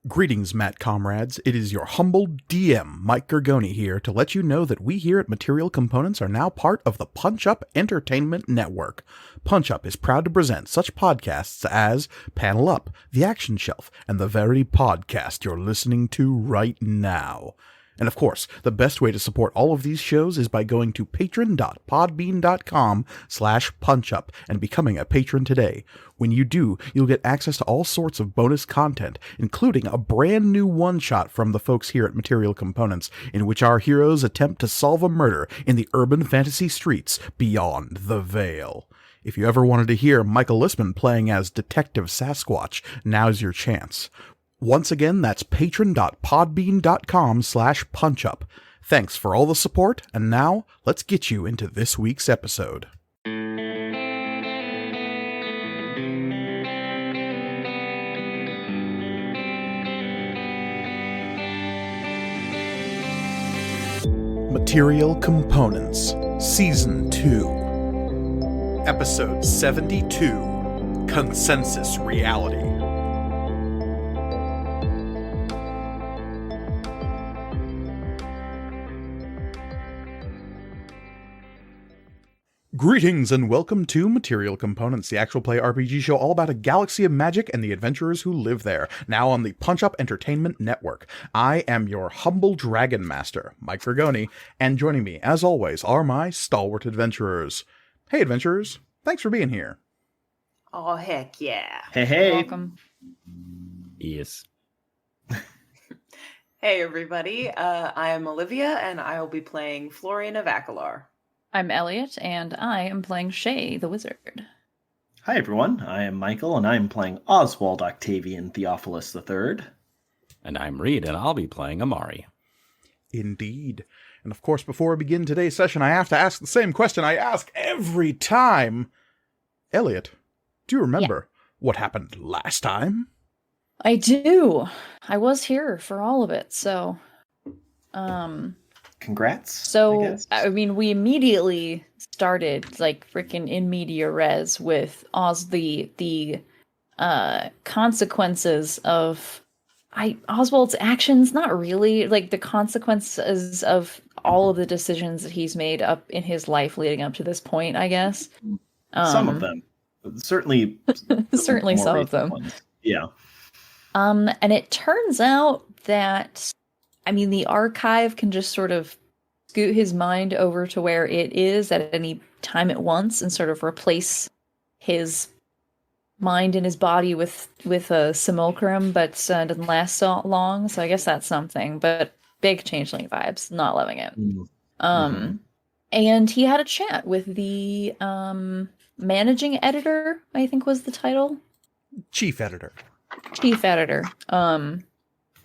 Greetings, Matt comrades. It is your humble DM, Mike Gergoni, here to let you know that we here at Material Components are now part of the Punch Up Entertainment Network. Punch Up is proud to present such podcasts as Panel Up, The Action Shelf, and the very podcast you're listening to right now. And of course, the best way to support all of these shows is by going to patron.podbean.com/punchup and becoming a patron today. When you do, you'll get access to all sorts of bonus content, including a brand new one-shot from the folks here at Material Components, in which our heroes attempt to solve a murder in the urban fantasy streets beyond the Veil. If you ever wanted to hear Michael Listman playing as Detective Sasquatch, now's your chance. Once again, that's patron.podbean.com/punchup. Thanks for all the support, and now, let's get you into this week's episode. Material Components, Season 2, Episode 72, Consensus Reality. Greetings and welcome to Material Components, the actual play RPG show all about a galaxy of magic and the adventurers who live there, now on the Punch Up Entertainment Network. I am your humble dragon master, Mike Gergoni, and joining me, as always, are my stalwart adventurers. Hey adventurers, thanks for being here. Oh, heck yeah. Hey. Welcome. Yes. Hey everybody, I am Olivia and I will be playing Florian of Akalar. I'm Elliot, and I am playing Shay, the wizard. Hi everyone, I am Michael, and I am playing Oswald Octavian Theophilus III. And I'm Reed, and I'll be playing Amari. Indeed. And of course, before we begin today's session, I have to ask the same question I ask every time. Elliot, do you remember what happened last time? I do. I was here for all of it, so... Congrats. So, I mean, we immediately started, like, freaking in media res with the consequences of Oswald's actions. Not really, like, the consequences of all of the decisions that he's made up in his life leading up to this point, I guess. Some of them. Certainly Certainly some of them. Ones. Yeah. And it turns out that, I mean, the archive can just sort of scoot his mind over to where it is at any time at once and sort of replace his mind and his body with a simulacrum, but doesn't last so long. So I guess that's something. But big changeling vibes. Not loving it. Mm-hmm. And he had a chat with the managing editor, I think was the title. Chief editor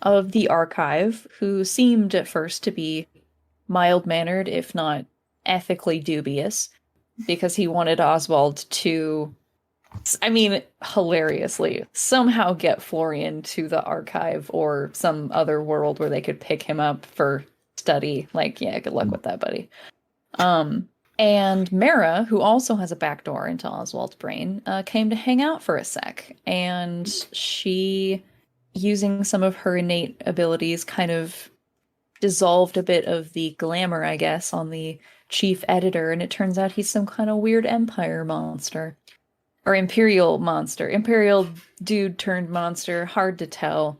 of the archive, who seemed at first to be mild-mannered, if not ethically dubious, because he wanted Oswald to, I mean, hilariously, somehow get Florian to the archive or some other world where they could pick him up for study. Like, yeah, good luck with that, buddy. And Mara, who also has a backdoor into Oswald's brain, came to hang out for a sec, and she, using some of her innate abilities, kind of dissolved a bit of the glamour, I guess, on the chief editor, and it turns out he's some kind of weird empire monster. Or imperial monster. Imperial dude turned monster. Hard to tell.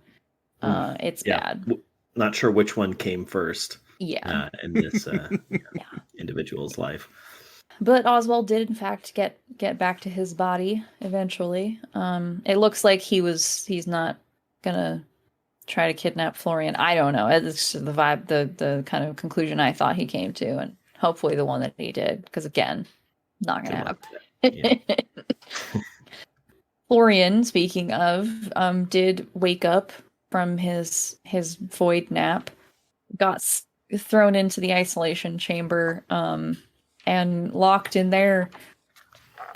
It's bad. Not sure which one came first. Yeah. In this individual's life. But Oswald did, in fact, get back to his body eventually. It looks like he's not gonna try to kidnap Florian. I don't know. It's just the vibe, the kind of conclusion I thought he came to, and hopefully the one that he did, because again, not gonna happen. Yeah. Florian, speaking of, did wake up from his void nap, got thrown into the isolation chamber, and locked in there,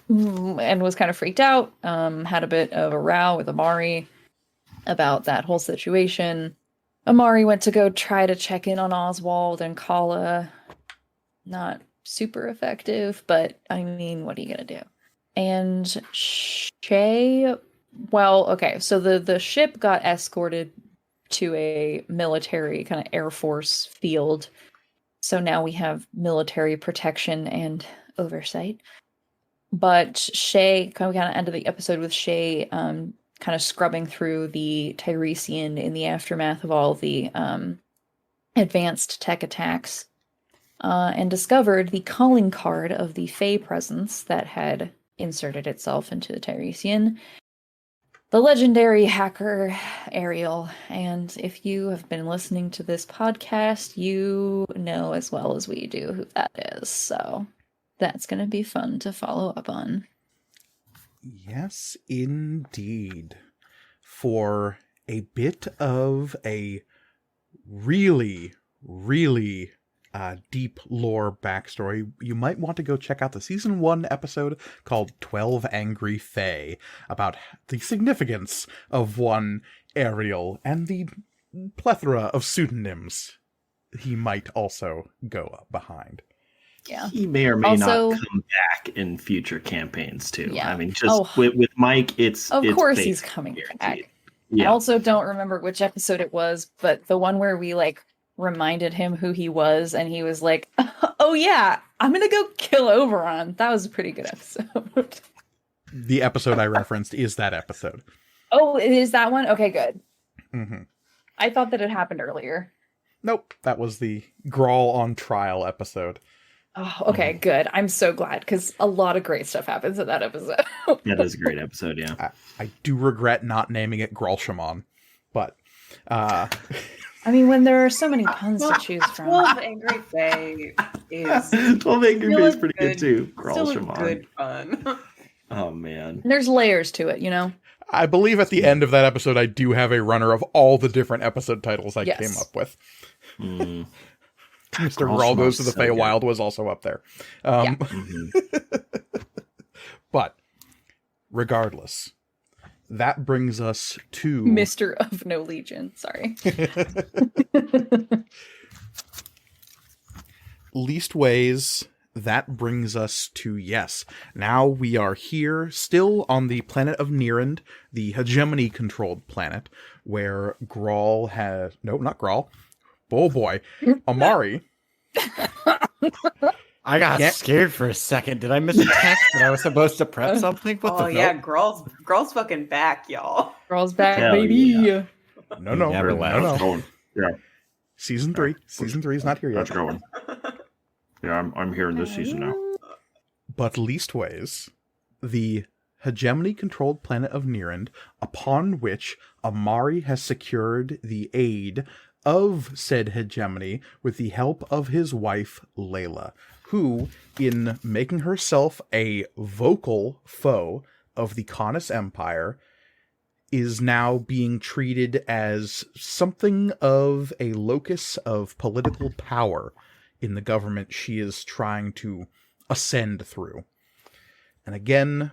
and was kind of freaked out. Had a bit of a row with Amari about that whole situation. Amari went to go try to check in on Oswald and Kala. Not super effective, but I mean, what are you gonna do? And Shay, well, okay, so the ship got escorted to a military kind of Air Force field. So now we have military protection and oversight. But Shay, we kind of ended the episode with Shay kind of scrubbing through the Tiresian in the aftermath of all the advanced tech attacks, and discovered the calling card of the Fae presence that had inserted itself into the Tiresian. The legendary hacker Ariel. And if you have been listening to this podcast, you know as well as we do who that is. So that's going to be fun to follow up on. Yes, indeed. For a bit of a really, really deep lore backstory, you might want to go check out the season 1 episode called 12 Angry Fae, about the significance of one Ariel and the plethora of pseudonyms he might also go behind. Yeah. He may or may Also, not come back in future campaigns too. Yeah. I mean, just with Mike, it's course basically he's coming guaranteed. back. Yeah. I also don't remember which episode it was, but the one where we reminded him who he was, and he was like, "Oh yeah, I'm gonna go kill Oberon." That was a pretty good episode. The episode I referenced is that episode. Oh, it is that one? Okay, good. Mm-hmm. I thought that it happened earlier. Nope, that was the Grawl on trial episode. Oh, okay, good. I'm so glad, because a lot of great stuff happens in that episode. That is a great episode, yeah. I do regret not naming it Gralshamon, but I mean, when there are so many puns to choose from. 12 Angry Fae is 12 Angry still Fae is a pretty good too. still a Gralshamon. good fun. Oh man. There's layers to it, you know? I believe at the end of that episode I do have a runner of all the different episode titles I Yes. came up with. Mm. Mr. Gralshamon's Grawl Goes to the so good. Feywild was also up there. Yeah. Mhm. But regardless, that brings us to Mr. of No Legion, sorry. Leastways, that brings us to, yes, now we are here still on the planet of Nirend, the hegemony controlled planet, where Grawl has, no, not Grawl, oh boy, Amari. I got Yeah. scared for a second. Did I miss a text that I was supposed to prep something? What Oh the yeah, nope. Grall's fucking back, y'all. Girls back, Hell baby. yeah. No, no, Never no, left. no. Yeah, Season 3 is not here that's yet. going. Yeah, I'm here in this season now. But leastways, the hegemony-controlled planet of Nirend, upon which Amari has secured the aid of said hegemony with the help of his wife, Layla, who, in making herself a vocal foe of the Canis Empire, is now being treated as something of a locus of political power in the government she is trying to ascend through. And again,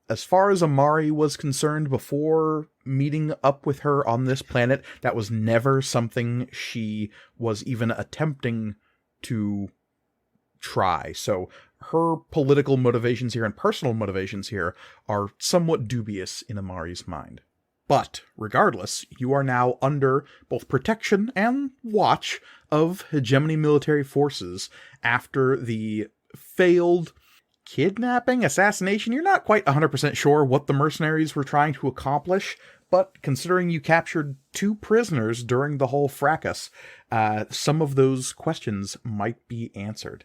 as far as Amari was concerned before meeting up with her on this planet, that was never something she was even attempting to try. So her political motivations here and personal motivations here are somewhat dubious in Amari's mind. But regardless, you are now under both protection and watch of hegemony military forces after the failed kidnapping, assassination. You're not quite 100% sure what the mercenaries were trying to accomplish, but considering you captured 2 prisoners during the whole fracas, some of those questions might be answered.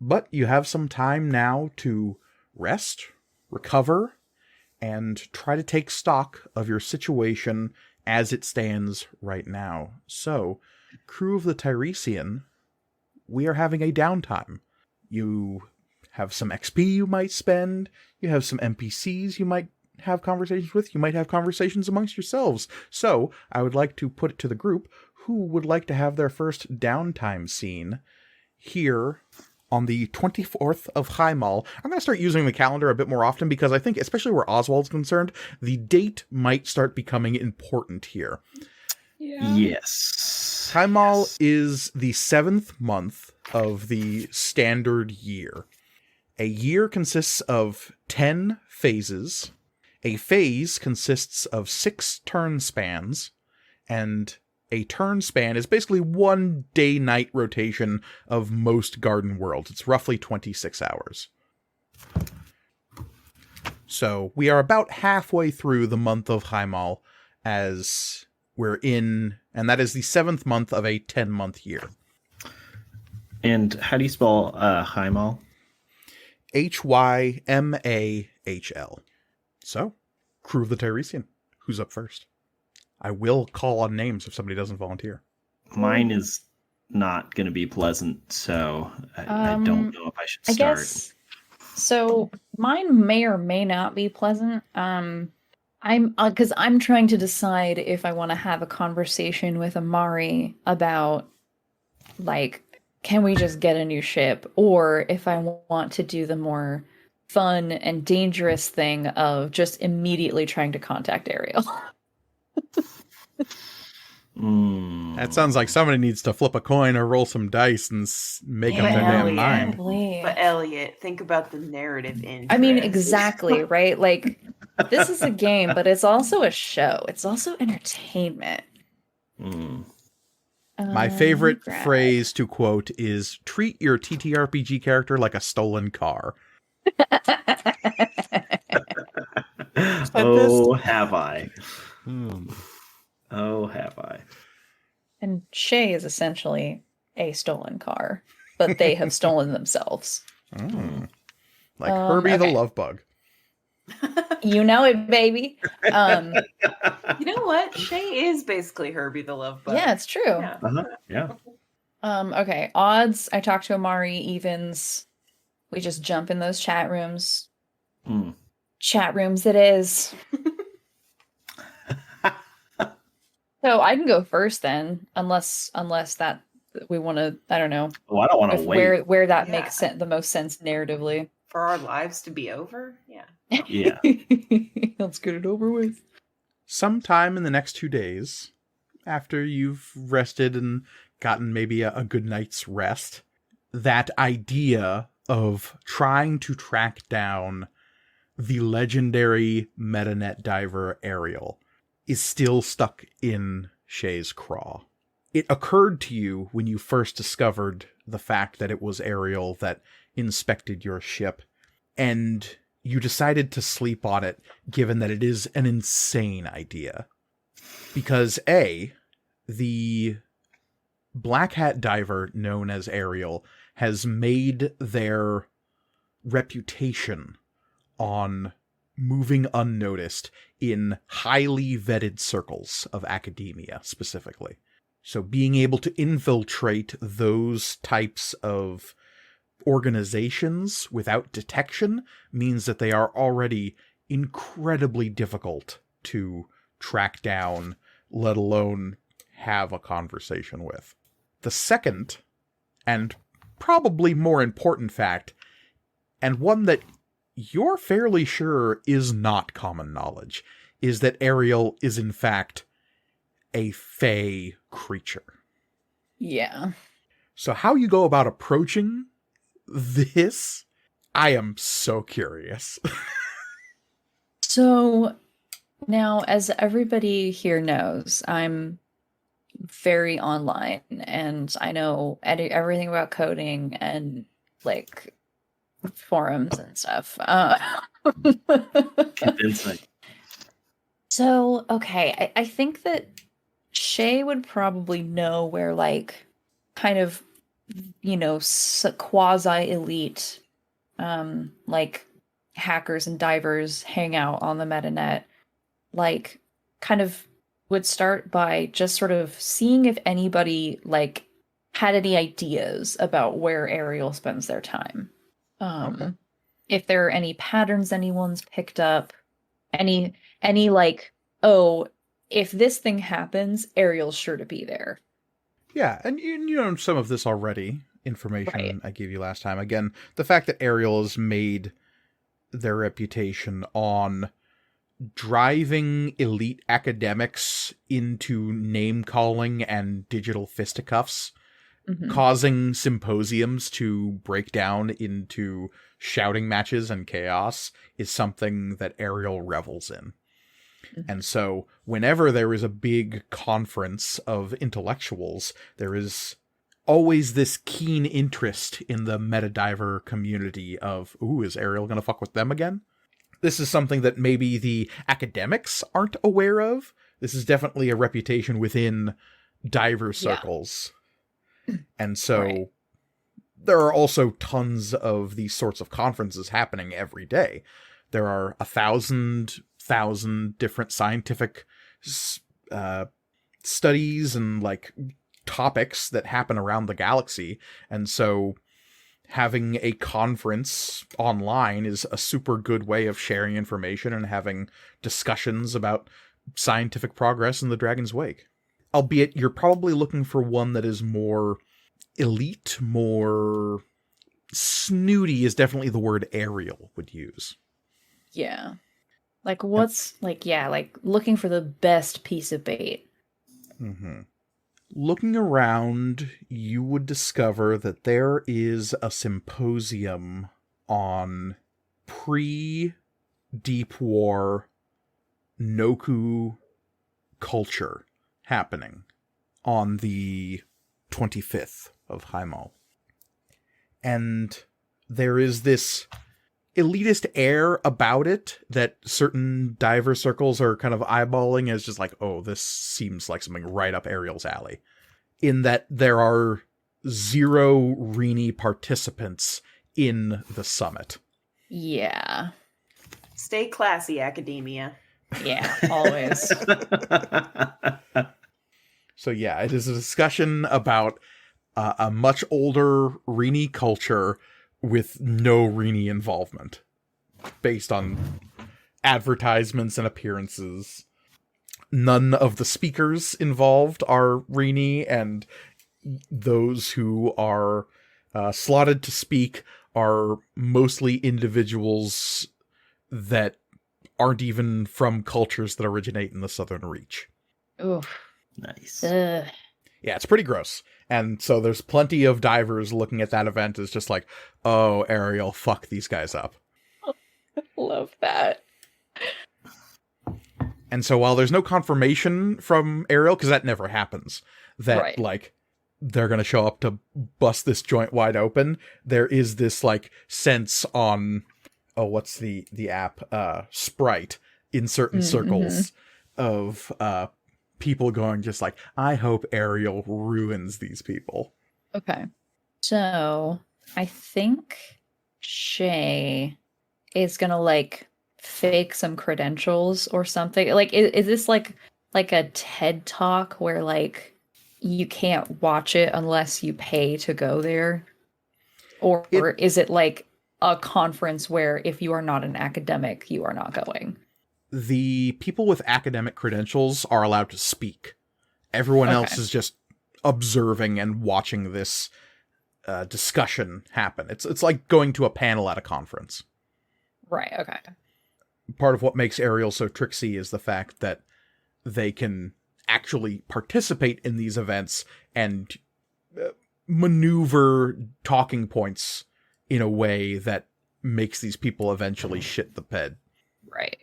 But you have some time now to rest, recover, and try to take stock of your situation as it stands right now. So, crew of the Tiresian, we are having a downtime. You have some XP you might spend, you have some NPCs you might have conversations with, you might have conversations amongst yourselves. So, I would like to put it to the group, who would like to have their first downtime scene here on the 24th of Hymal. I'm going to start using the calendar a bit more often because I think, especially where Oswald's concerned, the date might start becoming important here. Yeah. Yes. Hymal is the 7th month of the standard year. A year consists of 10 phases. A phase consists of 6 turn spans, and a turn span is basically 1 day-night rotation of most garden worlds. It's roughly 26 hours. So we are about halfway through the month of Haimal as we're in, and that is the 7th month of a 10-month year. And how do you spell Hymal? Hymahl. So, Crew of the Tiresian. Who's up first? I will call on names if somebody doesn't volunteer. Mine is not going to be pleasant, so I don't know if I should start. I guess, so mine may or may not be pleasant. Because I'm trying to decide if I want to have a conversation with Amari about, like, can we just get a new ship, or if I want to do the more fun and dangerous thing of just immediately trying to contact Ariel. That sounds like somebody needs to flip a coin or roll some dice and make up their damn mind. But Elliot, think about the narrative interest. I mean, exactly, right? Like, this is a game, but it's also a show. It's also entertainment. My favorite phrase to quote is, treat your TTRPG character like a stolen car. Oh, have I. Oh, have I. And Shay is essentially a stolen car, but they have stolen themselves. Like Herbie the Love Bug. You know it, baby. You know what? Shay is basically Herbie the Love Bug. Yeah, it's true. Yeah. Yeah. Okay, odds. I talked to Amari. Evens. We just jump in those chat rooms. Chat rooms it is. So I can go first then, unless that we want to. I don't know. Oh, I don't want to wait. Where that makes the most sense narratively. For our lives to be over? Yeah. Yeah. Let's get it over with. Sometime in the next 2 days, after you've rested and gotten maybe a good night's rest, that idea of trying to track down the legendary metanet diver Ariel is still stuck in Shay's craw. It occurred to you when you first discovered the fact that it was Ariel that inspected your ship, and you decided to sleep on it, given that it is an insane idea. Because A, the black hat diver known as Ariel has made their reputation on moving unnoticed in highly vetted circles of academia specifically. So being able to infiltrate those types of organizations without detection means that they are already incredibly difficult to track down, let alone have a conversation with. The second, and probably more important fact, and one that you're fairly sure is not common knowledge, is that Ariel is in fact a fey creature. Yeah. So how you go about approaching this, I am so curious. So now, as everybody here knows, I'm very online and I know everything about coding and like forums and stuff. Convincing. So, okay, I think that Shay would probably know where, like, kind of, you know, quasi-elite, like, hackers and divers hang out on the metanet. Like, kind of would start by just sort of seeing if anybody, like, had any ideas about where Ariel spends their time. Okay. If there are any patterns anyone's picked up, any like, oh, if this thing happens, Ariel's sure to be there. Yeah, and you know some of this already, information Right. I gave you last time. Again, the fact that Ariel has made their reputation on driving elite academics into name-calling and digital fisticuffs, causing symposiums to break down into shouting matches and chaos, is something that Ariel revels in. And so whenever there is a big conference of intellectuals, there is always this keen interest in the metadiver community of, ooh, is Ariel going to fuck with them again? This is something that maybe the academics aren't aware of. This is definitely a reputation within diver circles. Yeah. And so there are also tons of these sorts of conferences happening every day. There are 1,000 different scientific studies and like topics that happen around the galaxy. And so having a conference online is a super good way of sharing information and having discussions about scientific progress in the Dragon's Wake. Albeit you're probably looking for one that is more elite, more snooty is definitely the word Ariel would use. Yeah. Like what's like looking for the best piece of bait. Mm-hmm. Looking around, you would discover that there is a symposium on pre-Deep War Noku culture happening on the 25th of Haimal. And there is this elitist air about it that certain diver circles are kind of eyeballing as just like, oh, this seems like something right up Ariel's alley. In that there are 0 Rini participants in the summit. Yeah. Stay classy, academia. Yeah, always. So yeah, it is a discussion about a much older Rini culture with no Rini involvement, based on advertisements and appearances. None of the speakers involved are Rini, and those who are slotted to speak are mostly individuals that aren't even from cultures that originate in the Southern Reach. Ooh. Nice. Yeah, it's pretty gross. And so there's plenty of divers looking at that event as just like, oh, Ariel, fuck these guys up. Love that. And so while there's no confirmation from Ariel, because that never happens, that like they're going to show up to bust this joint wide open, there is this like sense on, oh, what's the app? Sprite in certain circles of people going just like, I hope Ariel ruins these people. Okay. So I think Shay is gonna like fake some credentials or something. Like is this like a TED talk where like you can't watch it unless you pay to go there? Or is it like a conference where if you are not an academic, you are not going? The people with academic credentials are allowed to speak. Everyone else is just observing and watching this discussion happen. It's like going to a panel at a conference. Right, okay. Part of what makes Ariel so tricksy is the fact that they can actually participate in these events and maneuver talking points in a way that makes these people eventually shit the bed. Right.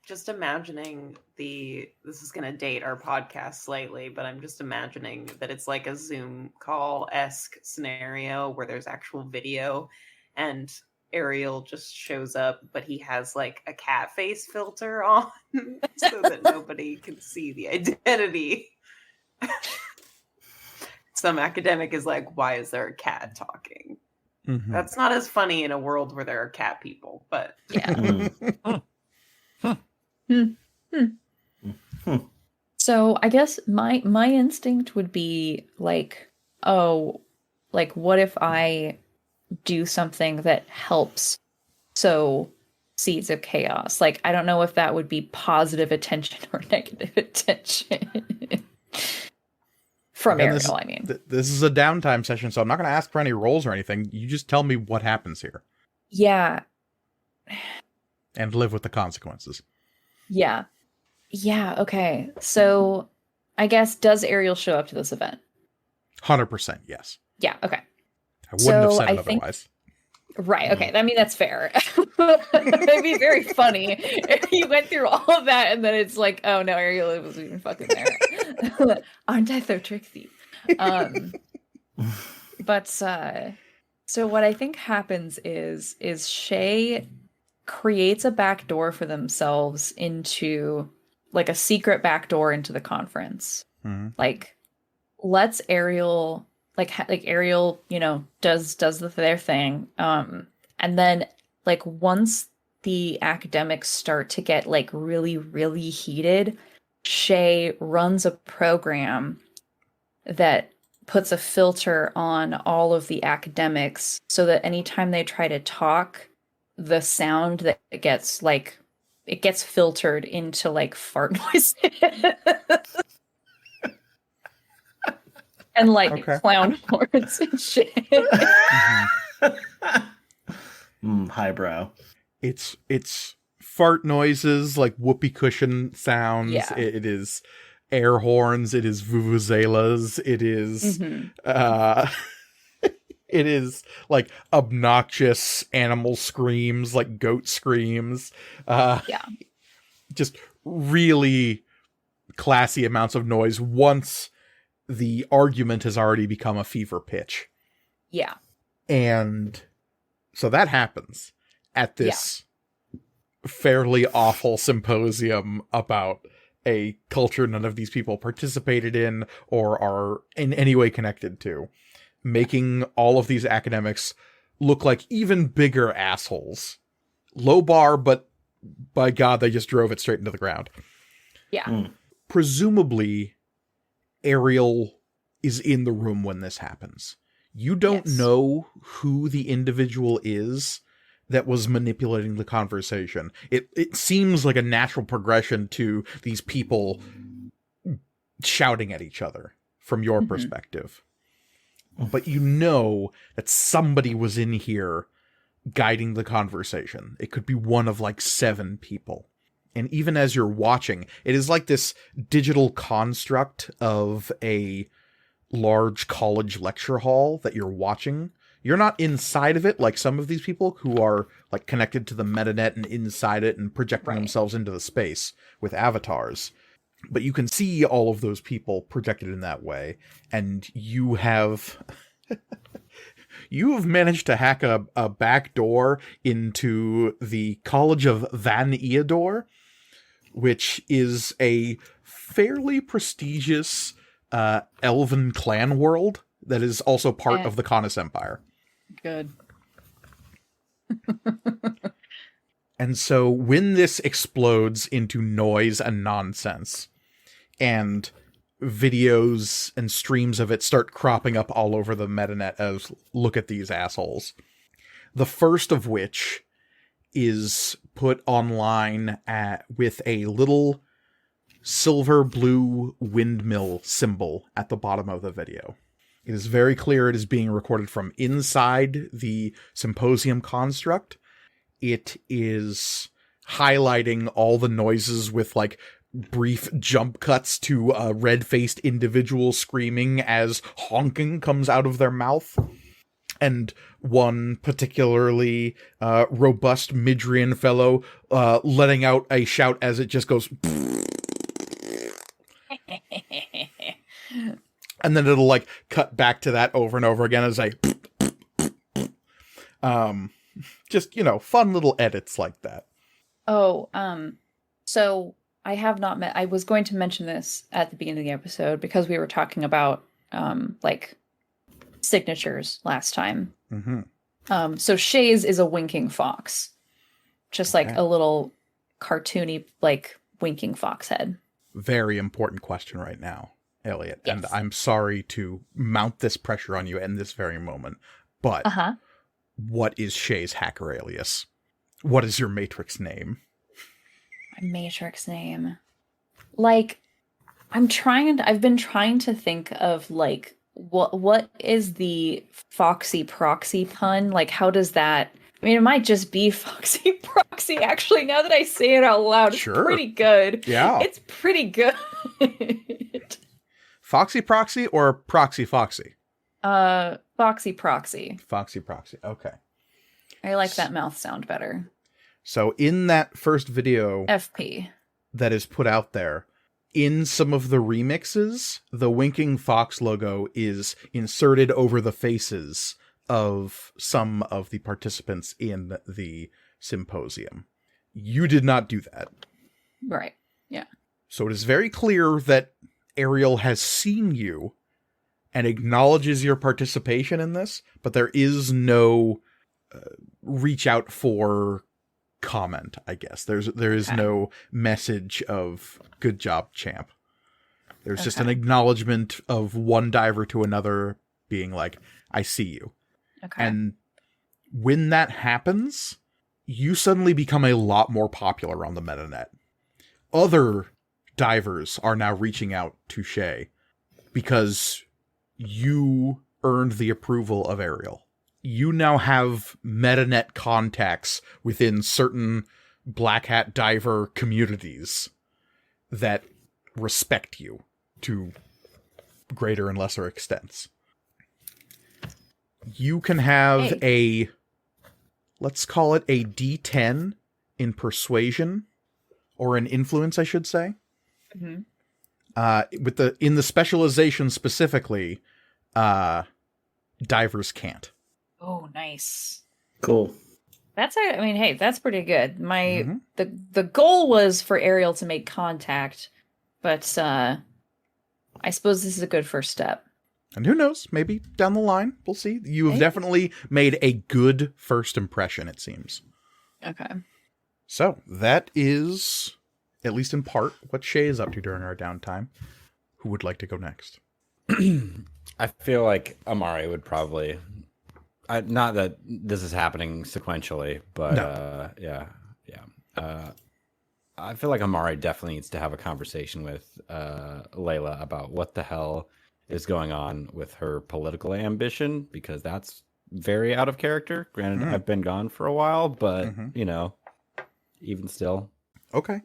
Just imagining this is going to date our podcast slightly, but I'm just imagining that it's like a Zoom call-esque scenario where there's actual video and Ariel just shows up, but he has like a cat face filter on so that nobody can see the identity. Some academic is like, why is there a cat talking? Mm-hmm. That's not as funny in a world where there are cat people, but yeah. So I guess my instinct would be like, oh, like what if I do something that helps sow seeds of chaos? Like I don't know if that would be positive attention or negative attention. From Ariel, I mean. This is a downtime session, so I'm not going to ask for any rolls or anything. You just tell me what happens here. Yeah. And live with the consequences. Yeah. Yeah, okay. So, I guess, does Ariel show up to this event? 100%, yes. Yeah, okay. I wouldn't have said it otherwise. Right. Okay. I mean, that's fair. It'd be very funny if you went through all of that and then it's like, oh no, Ariel was even fucking there. Aren't I so tricksy? But so what I think happens is Shay creates a back door for themselves into like a secret back door into the conference. Mm-hmm. Like, lets Ariel like Ariel, does their thing. And then like once the academics start to get like really, really heated, Shay runs a program that puts a filter on all of the academics so that anytime they try to talk, the sound that it gets filtered into like fart noises. And like clown horns and shit. Highbrow. It's fart noises, like whoopee cushion sounds. Yeah. It is air horns. It is vuvuzelas. It is it is like obnoxious animal screams, like goat screams. Just really classy amounts of noise once the argument has already become a fever pitch. Yeah. And so that happens at this fairly awful symposium about a culture none of these people participated in or are in any way connected to, making all of these academics look like even bigger assholes. Low bar, but by God, they just drove it straight into the ground. Yeah. Presumably, Ariel is in the room when this happens. You don't know who the individual is that was manipulating the conversation. It seems like a natural progression to these people shouting at each other from your perspective. But you know that somebody was in here guiding the conversation. It could be one of like 7 people. And even as you're watching, it is like this digital construct of a large college lecture hall that you're watching. You're not inside of it like some of these people who are like connected to the metanet and inside it and projecting themselves into the space with avatars. But you can see all of those people projected in that way. And you have... You have managed to hack a back door into the College of Van Eodor, which is a fairly prestigious elven clan world that is also part of the Canis Empire. Good. And so when this explodes into noise and nonsense, and videos and streams of it start cropping up all over the metanet as look at these assholes. The first of which is put online with a little silver blue windmill symbol at the bottom of the video. It is very clear it is being recorded from inside the symposium construct. It is highlighting all the noises with like brief jump cuts to a red-faced individual screaming as honking comes out of their mouth. And one particularly robust Midrian fellow letting out a shout as it just goes... And then it'll like cut back to that over and over again as I... just, fun little edits like that. Oh, so... I have not met. I was going to mention this at the beginning of the episode because we were talking about like signatures last time. Mm-hmm. So Shay's is a winking fox, just like a little cartoony like winking fox head. Very important question right now, Elliot. Yes. And I'm sorry to mount this pressure on you in this very moment, but what is Shay's hacker alias? What is your Matrix name? Matrix name. Like, I've been trying to think of like what is the Foxy Proxy pun? Like, how does that, I mean, it might just be Foxy Proxy. Actually, now that I say it out loud, it's pretty good. Yeah. It's pretty good. Foxy Proxy or Proxy Foxy? Foxy Proxy. Foxy Proxy. Okay. I like that mouth sound better. So in that first video FP. that is put out there, in some of the remixes, the Winking Fox logo is inserted over the faces of some of the participants in the symposium. You did not do that. Right. Yeah. So it is very clear that Ariel has seen you and acknowledges your participation in this, but there is no reach out for comment, I guess. There is no message of good job, champ. There's just an acknowledgement of one diver to another being like, I see you. Okay. And when that happens, you suddenly become a lot more popular on the metanet. Other divers are now reaching out to Shay because you earned the approval of Ariel. You now have metanet contacts within certain Black Hat diver communities that respect you to greater and lesser extents. You can have let's call it a D10 in persuasion, or an influence, I should say. Mm-hmm. In the specialization specifically, divers can't. Oh, nice. Cool. That's pretty good. The goal was for Ariel to make contact, but I suppose this is a good first step. And who knows, maybe down the line, we'll see. You have definitely made a good first impression, it seems. Okay. So, that is, at least in part, what Shay is up to during our downtime. Who would like to go next? I feel like Amari would probably... not that this is happening sequentially, but no. Yeah. I feel like Amari definitely needs to have a conversation with Layla about what the hell is going on with her political ambition, because that's very out of character. Granted, I've been gone for a while, but, even still. Okay.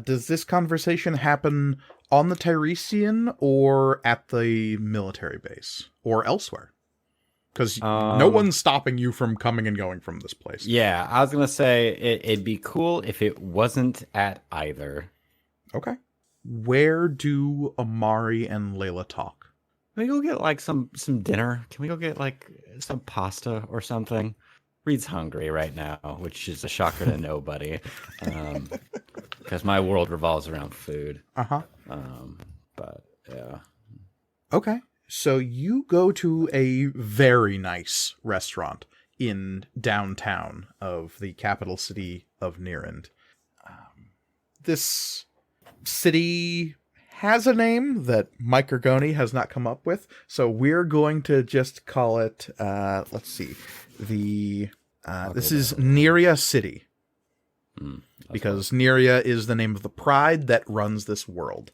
Does this conversation happen on the Tiresian or at the military base or elsewhere? Because no one's stopping you from coming and going from this place. Yeah, I was going to say it'd be cool if it wasn't at either. Okay. Where do Amari and Layla talk? Can we go get like some dinner? Can we go get like some pasta or something? Reed's hungry right now, which is a shocker to nobody. Because my world revolves around food. Uh-huh. But yeah. Okay. So you go to a very nice restaurant in downtown of the capital city of Nirend. This city has a name that Mike Gargoni has not come up with, so we're going to just call it, let's see, this is Neria City. Because Neria is the name of the pride that runs this world.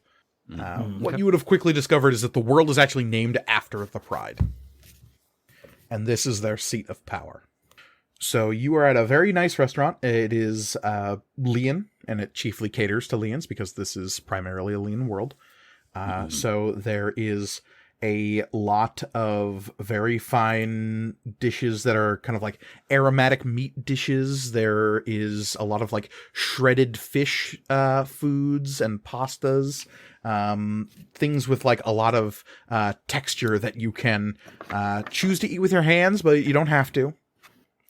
What you would have quickly discovered is that the world is actually named after the pride. And this is their seat of power. So you are at a very nice restaurant. It is Leon, and it chiefly caters to Leons because this is primarily a Leon world. So there is a lot of very fine dishes that are kind of like aromatic meat dishes. There is a lot of like shredded fish foods and pastas. Things with like a lot of texture that you can choose to eat with your hands, but you don't have to.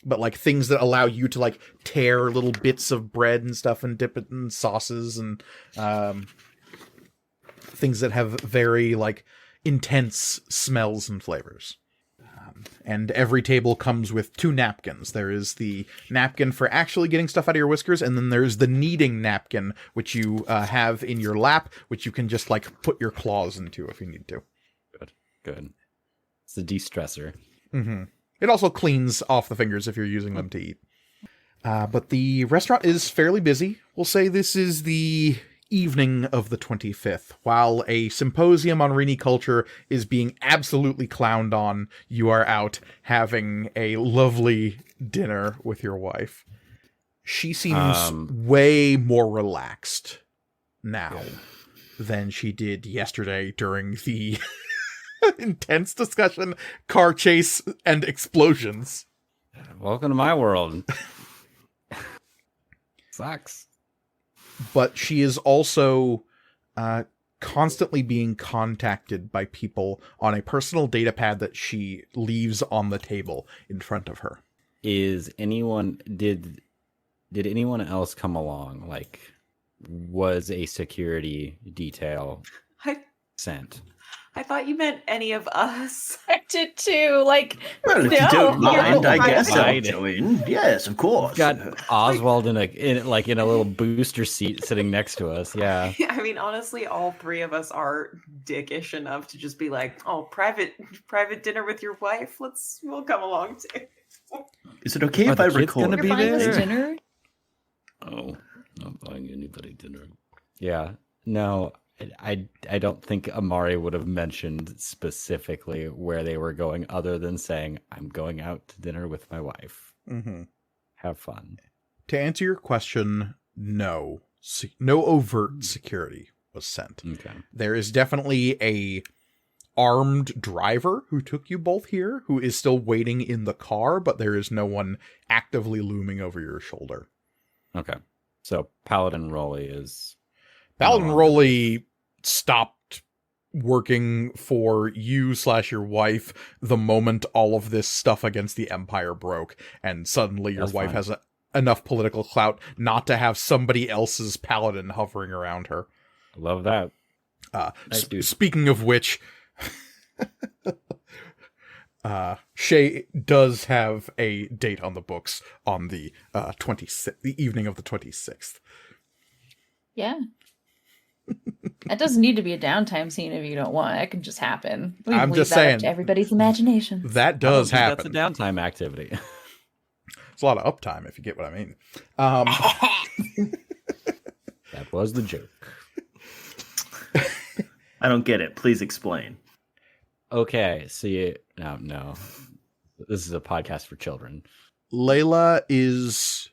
But like things that allow you to like tear little bits of bread and stuff and dip it in sauces and things that have very like intense smells and flavors. And every table comes with 2 napkins. There is the napkin for actually getting stuff out of your whiskers, and then there's the kneading napkin, which you have in your lap, which you can just like put your claws into if you need to. Good. It's a de-stressor. It also cleans off the fingers if you're using them to eat. But the restaurant is fairly busy. We'll say this is the evening of the 25th. While a symposium on Rini culture is being absolutely clowned on, you are out having a lovely dinner with your wife. She seems way more relaxed now than she did yesterday during the intense discussion, car chase, and explosions. Welcome to my world. Sucks. But she is also constantly being contacted by people on a personal data pad that she leaves on the table in front of her. Did anyone else come along? Like, was a security detail sent? I thought you meant any of us. I did too. Like, Well, if no, you don't mind, I right. guess I'll Right. join. Yes, of course. Got Oswald in a little booster seat sitting next to us. Yeah. I mean, honestly, all three of us are dickish enough to just be like, "Oh, private dinner with your wife. We'll come along too." Is it okay Are if the I kids record? gonna you're be buying us there? dinner. Oh, not buying anybody dinner. Yeah. No, I don't think Amari would have mentioned specifically where they were going other than saying, I'm going out to dinner with my wife. Mm-hmm. Have fun. To answer your question, no. No overt security was sent. Okay. There is definitely a armed driver who took you both here, who is still waiting in the car, but there is no one actively looming over your shoulder. Okay. So Paladin Rolly is... Paladin No. Rolly stopped working for you / your wife the moment all of this stuff against the Empire broke, and suddenly your That's wife fine. has enough political clout not to have somebody else's paladin hovering around her. Love that. Nice dude. Speaking of which, Shay does have a date on the books on the 26th, the evening of the 26th. Yeah. That doesn't need to be a downtime scene if you don't want. It can just happen. We can I'm leave just that up saying, to everybody's imagination. That does I don't happen. think That's a downtime activity. It's a lot of uptime, if you get what I mean. That was the joke. I don't get it. Please explain. Okay, see, no. This is a podcast for children. Layla is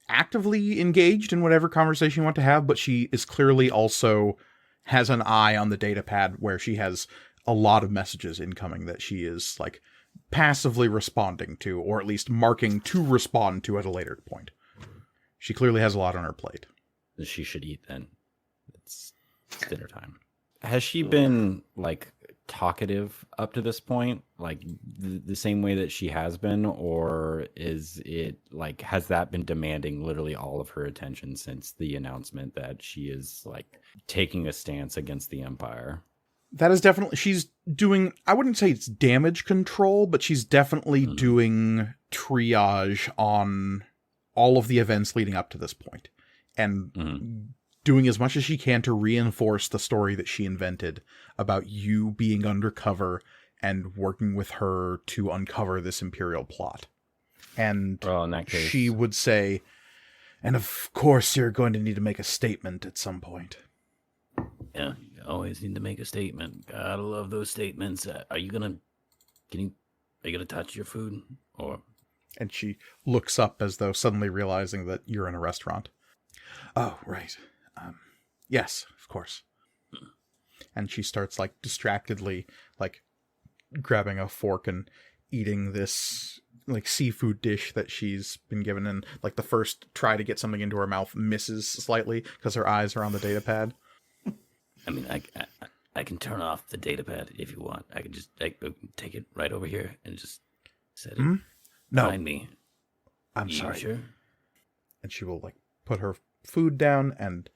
actively engaged in whatever conversation you want to have, but she is clearly also has an eye on the data pad where she has a lot of messages incoming that she is like passively responding to, or at least marking to respond to at a later point. She clearly has a lot on her plate. She should eat then. It's dinner time. Has she been like talkative up to this point, like the same way that she has been, or is it like, has that been demanding literally all of her attention since the announcement that she is like taking a stance against the Empire? That is definitely, she's doing, I wouldn't say it's damage control, but she's definitely doing triage on all of the events leading up to this point, and doing as much as she can to reinforce the story that she invented about you being undercover and working with her to uncover this Imperial plot. And Well, in that case, she would say, and of course you're going to need to make a statement at some point. Yeah, you always need to make a statement. Gotta love those statements. Are you gonna touch your food? Or And she looks up as though suddenly realizing that you're in a restaurant. Oh, right. Yes, of course. And she starts like distractedly, like grabbing a fork and eating this like seafood dish that she's been given. And like the first try to get something into her mouth misses slightly because her eyes are on the data pad. I mean, I can turn off the data pad if you want. I can just take it right over here and just set it No, behind me. I'm You sorry. sure? And she will like put her food down and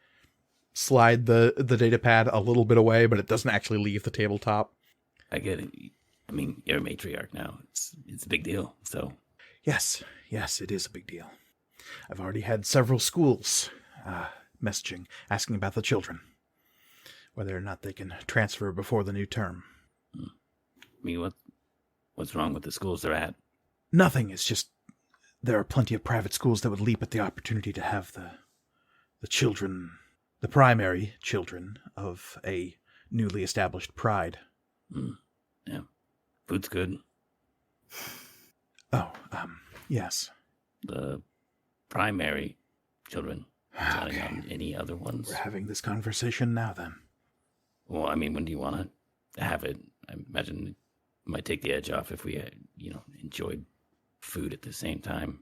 slide the data pad a little bit away, but it doesn't actually leave the tabletop. I get it. I mean, you're a matriarch now. It's a big deal. So Yes, it is a big deal. I've already had several schools messaging, asking about the children, whether or not they can transfer before the new term. I mean, what's wrong with the schools they're at? Nothing, it's just there are plenty of private schools that would leap at the opportunity to have the children, the primary children of a newly established pride. Yeah, food's good. Oh, yes. The primary children. Counting Okay. on any other ones? We're having this conversation now, then. Well, I mean, when do you want to have it? I imagine it might take the edge off if we, enjoyed food at the same time.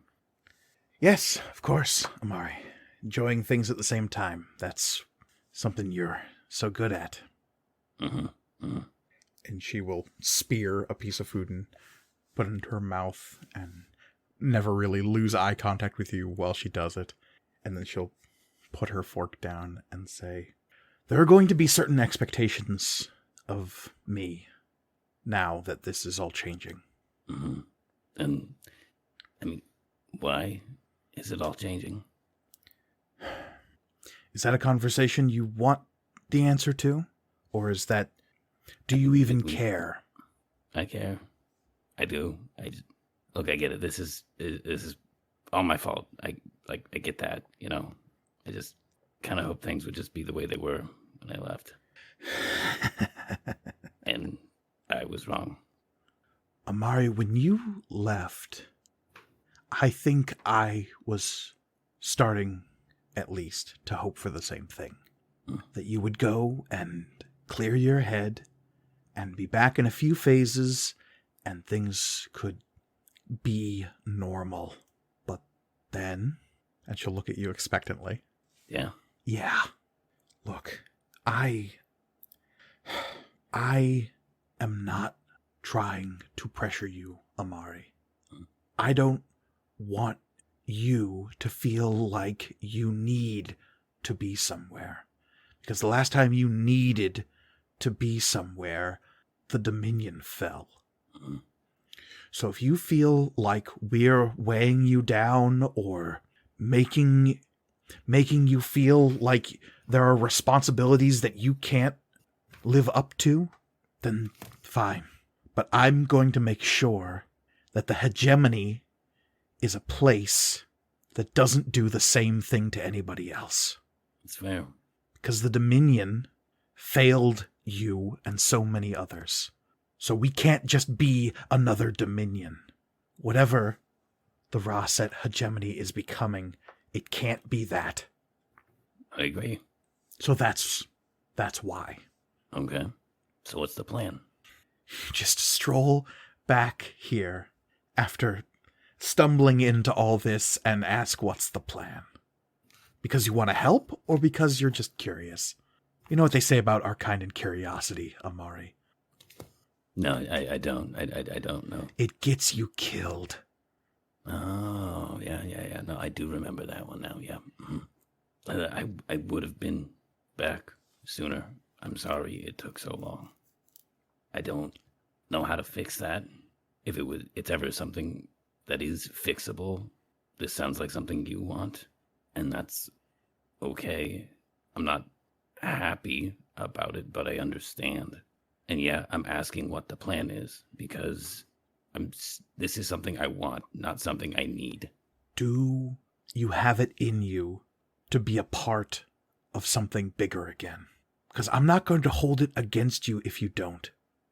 Yes, of course, Amari. Enjoying things at the same time. That's something you're so good at. Mm-hmm. And she will spear a piece of food and put it into her mouth and never really lose eye contact with you while she does it. And then she'll put her fork down and say, there are going to be certain expectations of me now that this is all changing. Mm-hmm. And, I mean, why is it all changing? Is that a conversation you want the answer to? Or is that, do you even care? I care. I do. Look, I get it. This is all my fault. I get that, you know. I just kind of hope things would just be the way they were when I left. And I was wrong. Amari, when you left, I think I was starting, at least, to hope for the same thing. That you would go and clear your head and be back in a few phases and things could be normal. But then, and she'll look at you expectantly. Yeah. Yeah. Look, I am not trying to pressure you, Amari. I don't want you to feel like you need to be somewhere. Because the last time you needed to be somewhere, the Dominion fell. So if you feel like we're weighing you down or making you feel like there are responsibilities that you can't live up to, then fine. But I'm going to make sure that the hegemony is a place that doesn't do the same thing to anybody else. It's fair. Because the Dominion failed you and so many others. So we can't just be another Dominion. Whatever the Raset hegemony is becoming, it can't be that. I agree. So that's why. Okay. So what's the plan? Just stroll back here after stumbling into all this and ask what's the plan. Because you want to help or because you're just curious? You know what they say about our kind and curiosity, Amari. No, I don't. I don't know. It gets you killed. Oh, yeah. No, I do remember that one now, yeah. I would have been back sooner. I'm sorry it took so long. I don't know how to fix that. If it's ever something that is fixable, this sounds like something you want, and that's okay. I'm not happy about it, but I understand. And yeah, I'm asking what the plan is, because this is something I want, not something I need. Do you have it in you to be a part of something bigger again? Because I'm not going to hold it against you if you don't.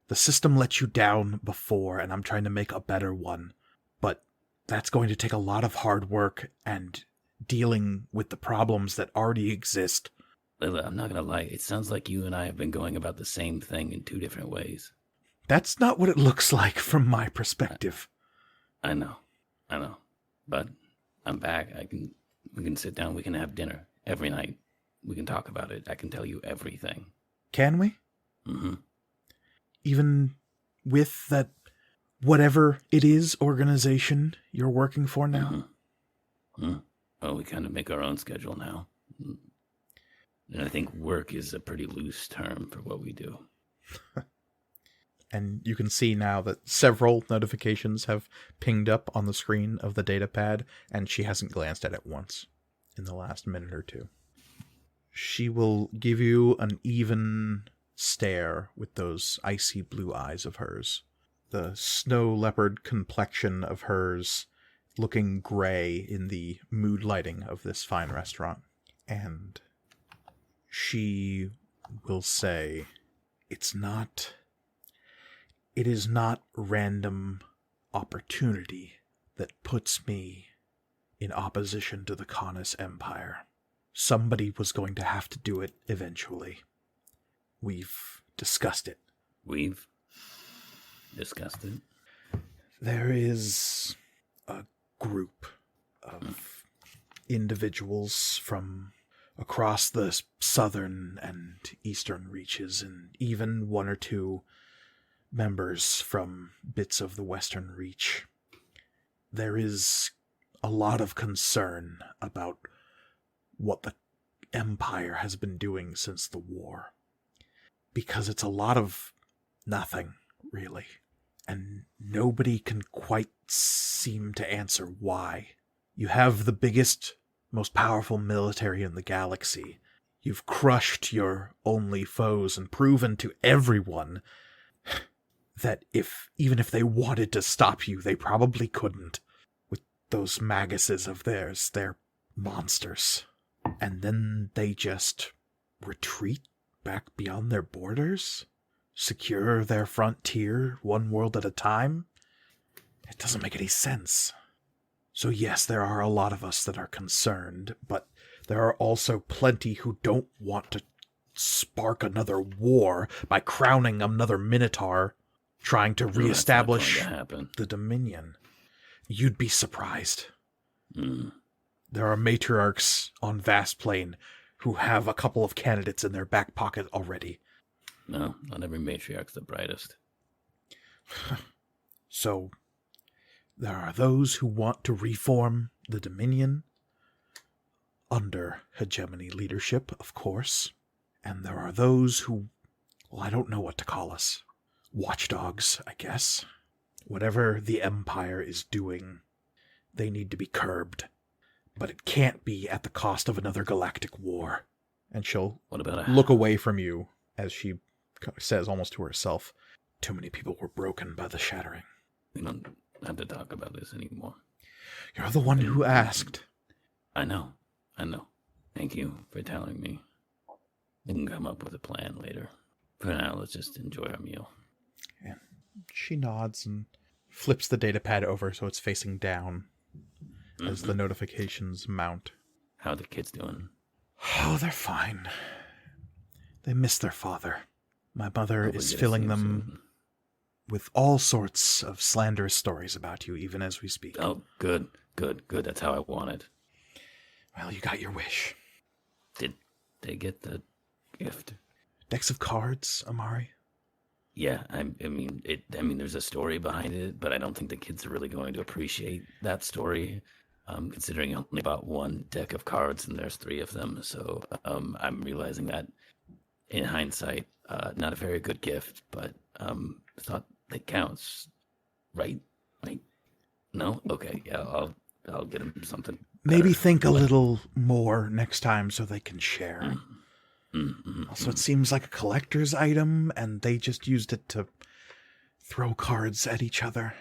The system let you down before, and I'm trying to make a better one. But that's going to take a lot of hard work and dealing with the problems that already exist. Lila, I'm not going to lie. It sounds like you and I have been going about the same thing in two different ways. That's not what it looks like from my perspective. I know. But I'm back. We can sit down. We can have dinner every night. We can talk about it. I can tell you everything. Can we? Mm-hmm. Even with that whatever it is organization you're working for now? Mm-hmm. Well, we kind of make our own schedule now. And I think work is a pretty loose term for what we do. And you can see now that several notifications have pinged up on the screen of the data pad, and she hasn't glanced at it once in the last minute or two. She will give you an even stare with those icy blue eyes of hers. The snow leopard complexion of hers looking gray in the mood lighting of this fine restaurant. And she will say, it is not random opportunity that puts me in opposition to the Canis Empire. Somebody was going to have to do it eventually. We've discussed it. We've discussed it? There is a group of individuals from across the southern and eastern reaches, and even one or two members from bits of the western reach. There is a lot of concern about what the Empire has been doing since the war. Because it's a lot of nothing, really. And nobody can quite seem to answer why. You have the biggest, most powerful military in the galaxy. You've crushed your only foes and proven to everyone that even if they wanted to stop you, they probably couldn't. With those Maguses of theirs, they're monsters. And then they just retreat back beyond their borders? Secure their frontier, one world at a time? It doesn't make any sense. So yes, there are a lot of us that are concerned, but there are also plenty who don't want to spark another war by crowning another Minotaur, trying to reestablish the Dominion. You'd be surprised. There are matriarchs on Vastplane who have a couple of candidates in their back pocket already. No, not every matriarch's the brightest. So, there are those who want to reform the Dominion, under hegemony leadership, of course. And there are those who, well, I don't know what to call us. Watchdogs, I guess. Whatever the Empire is doing, they need to be curbed. But it can't be at the cost of another galactic war. And she'll look away from you as she says almost to herself, too many people were broken by the shattering. We don't have to talk about this anymore. You're the one who asked. I know. Thank you for telling me. We can come up with a plan later. For now, let's just enjoy our meal. And she nods and flips the datapad over so it's facing down as the notifications mount. How are the kids doing? Oh, they're fine. They miss their father. My mother is filling them with all sorts of slanderous stories about you, even as we speak. Oh, good. That's how I want it. Well, you got your wish. Did they get the gift? Decks of cards, Amari? Yeah, I mean, there's a story behind it, but I don't think the kids are really going to appreciate that story, considering I only bought one deck of cards and there's 3 of them. So I'm realizing that, in hindsight, not a very good gift, but thought it counts, right? Like, no, okay, yeah, I'll get them something. Maybe think a little more next time so they can share. Also, it seems like a collector's item, and they just used it to throw cards at each other.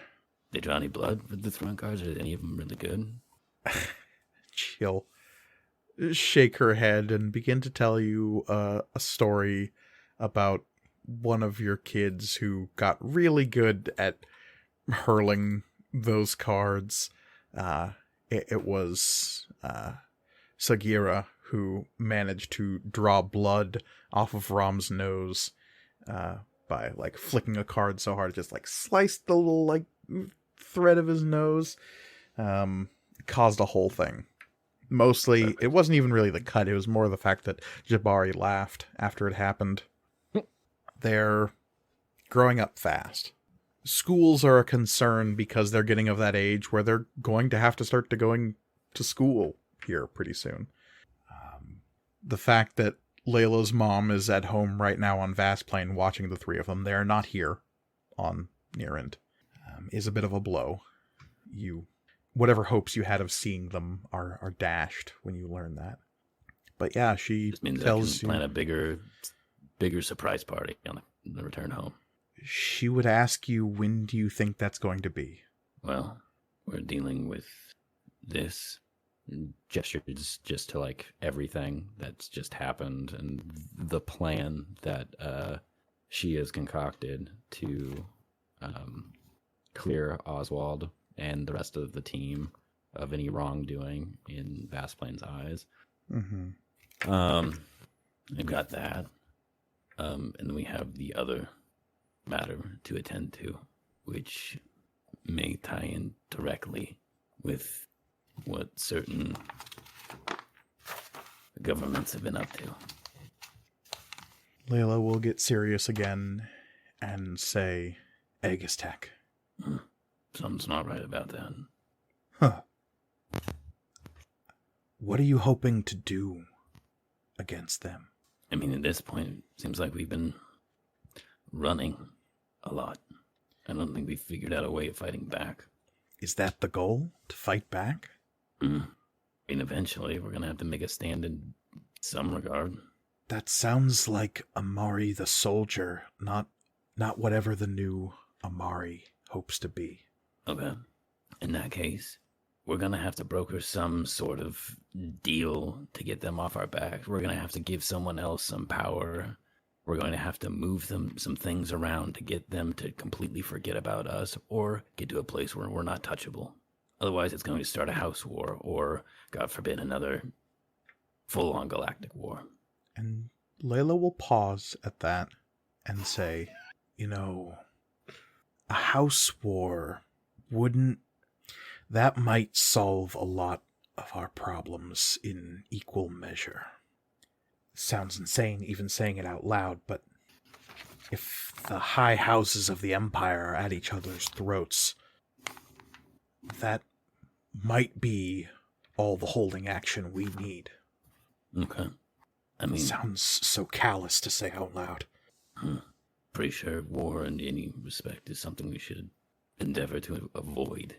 They draw any blood with the throwing cards? Are any of them really good? She'll shake her head and begin to tell you a story about one of your kids who got really good at hurling those cards. It was Sagira who managed to draw blood off of Rom's nose by flicking a card so hard it just sliced the little thread of his nose. Caused a whole thing. Mostly, it wasn't even really the cut, it was more the fact that Jabari laughed after it happened. They're growing up fast. Schools are a concern because they're getting of that age where they're going to have to start going to school here pretty soon. The fact that Layla's mom is at home right now on Vastplane watching the 3 of them, they're not here on Nearend, is a bit of a blow. Whatever hopes you had of seeing them are dashed when you learn that. But yeah, she tells you... plan a bigger surprise party on the return home. She would ask you, when do you think that's going to be? Well, we're dealing with this. Gestures just to everything that's just happened and the plan that she has concocted to clear Oswald and the rest of the team of any wrongdoing in Vastplane's eyes. We've got that. And then we have the other matter to attend to, which may tie in directly with what certain governments have been up to. Layla will get serious again and say, Aegis-Tech. Something's not right about that. Huh. What are you hoping to do against them? I mean, at this point, it seems like we've been running a lot. I don't think we've figured out a way of fighting back. Is that the goal? To fight back? I mean, eventually, we're going to have to make a stand in some regard. That sounds like Amari the soldier, not whatever the new Amari hopes to be. Okay. In that case, we're going to have to broker some sort of deal to get them off our backs. We're going to have to give someone else some power. We're going to have to move some things around to get them to completely forget about us or get to a place where we're not touchable. Otherwise, it's going to start a house war or, God forbid, another full-on galactic war. And Layla will pause at that and say, a house war that might solve a lot of our problems in equal measure. Sounds insane even saying it out loud, but if the high houses of the Empire are at each other's throats, that might be all the holding action we need. Okay. I mean, sounds so callous to say out loud. Pretty sure war in any respect is something we should endeavor to avoid.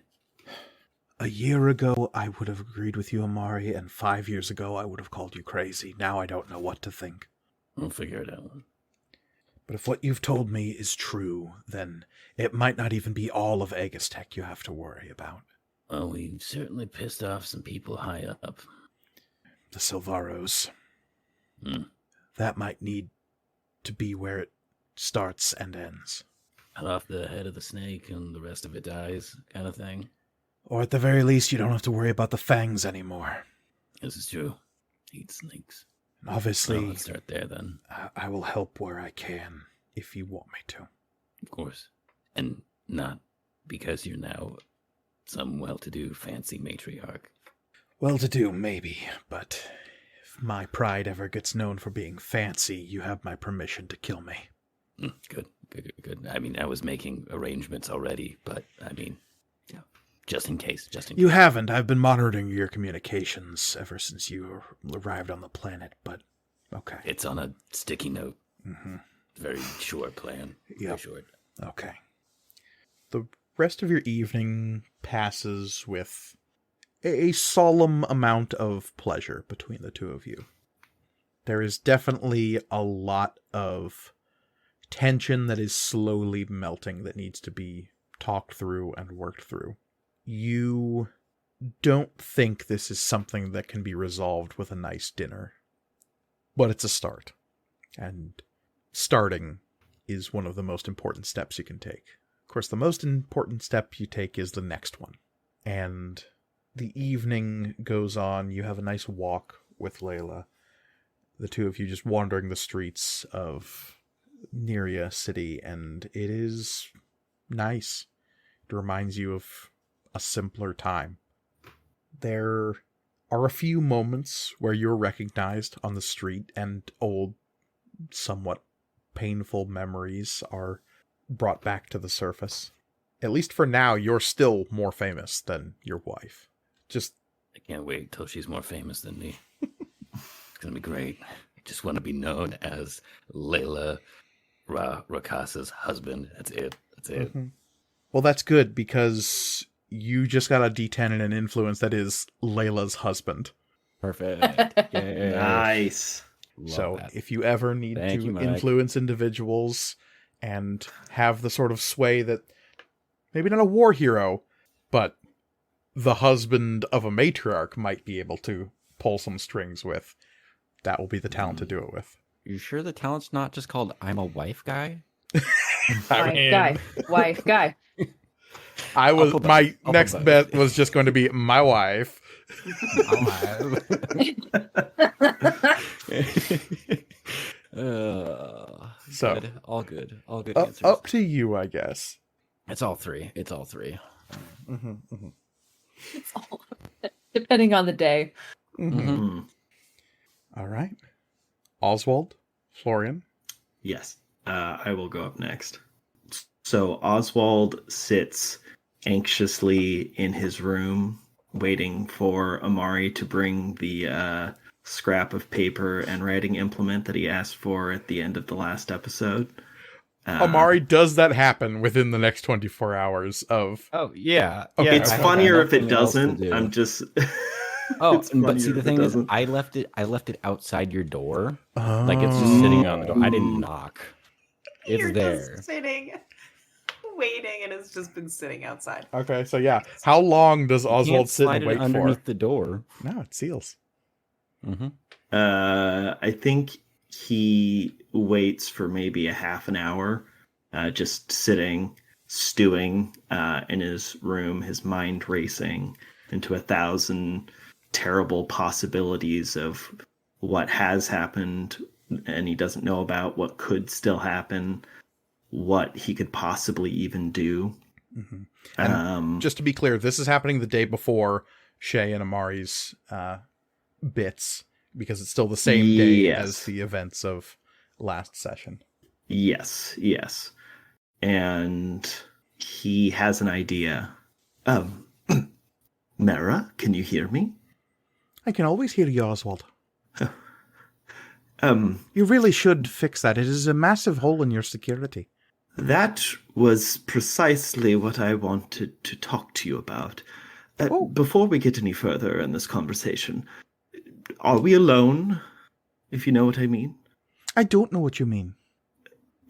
A year ago, I would have agreed with you, Amari, and 5 years ago, I would have called you crazy. Now I don't know what to think. We'll figure it out. But if what you've told me is true, then it might not even be all of Aegis-Tech you have to worry about. Well, we certainly pissed off some people high up. The Silvaros. That might need to be where it starts and ends. Cut off the head of the snake and the rest of it dies, kind of thing. Or at the very least, you don't have to worry about the fangs anymore. This is true. Eat snakes. And obviously, well, let's start there then. I will help where I can, if you want me to. Of course. And not because you're now some well-to-do fancy matriarch. Well-to-do, maybe, but if my pride ever gets known for being fancy, you have my permission to kill me. Good. I mean, I was making arrangements already, but I mean, yeah, just in case. You haven't. I've been monitoring your communications ever since you arrived on the planet, but okay. It's on a sticky note. Mm-hmm. Very short plan. Yeah. Very short. Okay. The rest of your evening passes with a solemn amount of pleasure between the two of you. There is definitely a lot of tension that is slowly melting that needs to be talked through and worked through. You don't think this is something that can be resolved with a nice dinner, but it's a start. And starting is one of the most important steps you can take. Of course, the most important step you take is the next one. And the evening goes on. You have a nice walk with Layla. The two of you just wandering the streets of Neria City, and it is nice. It reminds you of a simpler time. There are a few moments where you're recognized on the street, and old, somewhat painful memories are brought back to the surface. At least for now, you're still more famous than your wife. I can't wait till she's more famous than me. It's gonna be great. I just want to be known as Layla Rakasa's husband. That's it. Mm-hmm. Well, that's good, because you just got a D10 and an influence that is Layla's husband. Perfect. Yay. Nice. Love So that. if you ever need Thank to you, Mike. influence individuals and have the sort of sway that maybe not a war hero, but the husband of a matriarch might be able to pull some strings with, that will be the talent to do it with. You sure the talent's not just called I'm a wife guy? Wife guy. My next bet was just going to be my wife. So Good. All good. All good up to you, I guess. It's all three. Mm-hmm, mm-hmm. It's all depending on the day. Mhm. Mm, All right. Oswald, Florian. yes, I will go up next. So Oswald sits anxiously in his room, waiting for Amari to bring the scrap of paper and writing implement that he asked for at the end of the last episode. Amari, does that happen within the next 24 hours of... Oh yeah, Okay, yeah. It's I have funnier if it nothing else to doesn't. do. I'm just. Oh, It's but see, funnier the if it thing is, doesn't. I left it outside your door. Like it's just sitting on the door. I didn't knock. It's You're there. just sitting, waiting, and it's just been sitting outside. Okay, so yeah. How long does You Oswald can't sit slide and it wait underneath for? the door. No, it seals. Mm-hmm. I think he waits for maybe a half an hour, just sitting, stewing in his room, his mind racing into 1,000 terrible possibilities of what has happened and he doesn't know about, what could still happen, what he could possibly even do. Mm-hmm. And just to be clear, this is happening the day before Shay and Amari's bits, because it's still the same day Yes. as the events of last session. Yes. And he has an idea. Mara, can you hear me? I can always hear you, Oswald. Um, You really should fix that. It is a massive hole in your security. that was precisely what I wanted to talk to you about. Oh. Before we get any further in this conversation, are we alone, if you know what I mean? I don't know what you mean.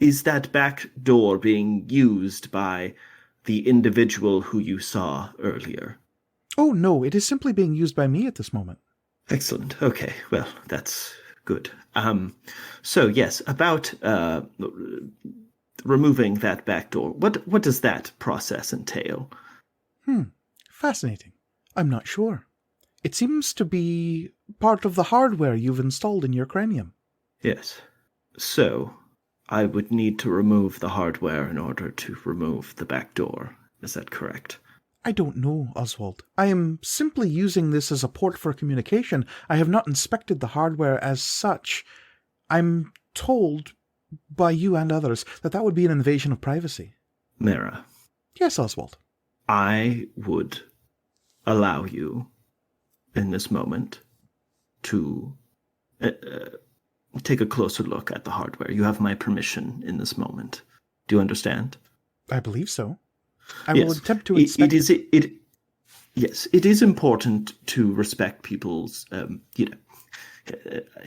Is that back door being used by the individual who you saw earlier? Oh, no, it is simply being used by me at this moment. Excellent. Okay, well, that's good. So yes, about removing that back door. What does that process entail? Fascinating. I'm not sure. It seems to be part of the hardware you've installed in your cranium. Yes. So, I would need to remove the hardware in order to remove the back door. Is that correct? I don't know, Oswald. I am simply using this as a port for communication. I have not inspected the hardware as such. I'm told by you and others that that would be an invasion of privacy. Mira, Yes, Oswald. I would allow you, in this moment, to take a closer look at the hardware. You have my permission in this moment. Do you understand? I believe so. I will Yes. attempt to It inspect is. Yes, it is important to respect people's, I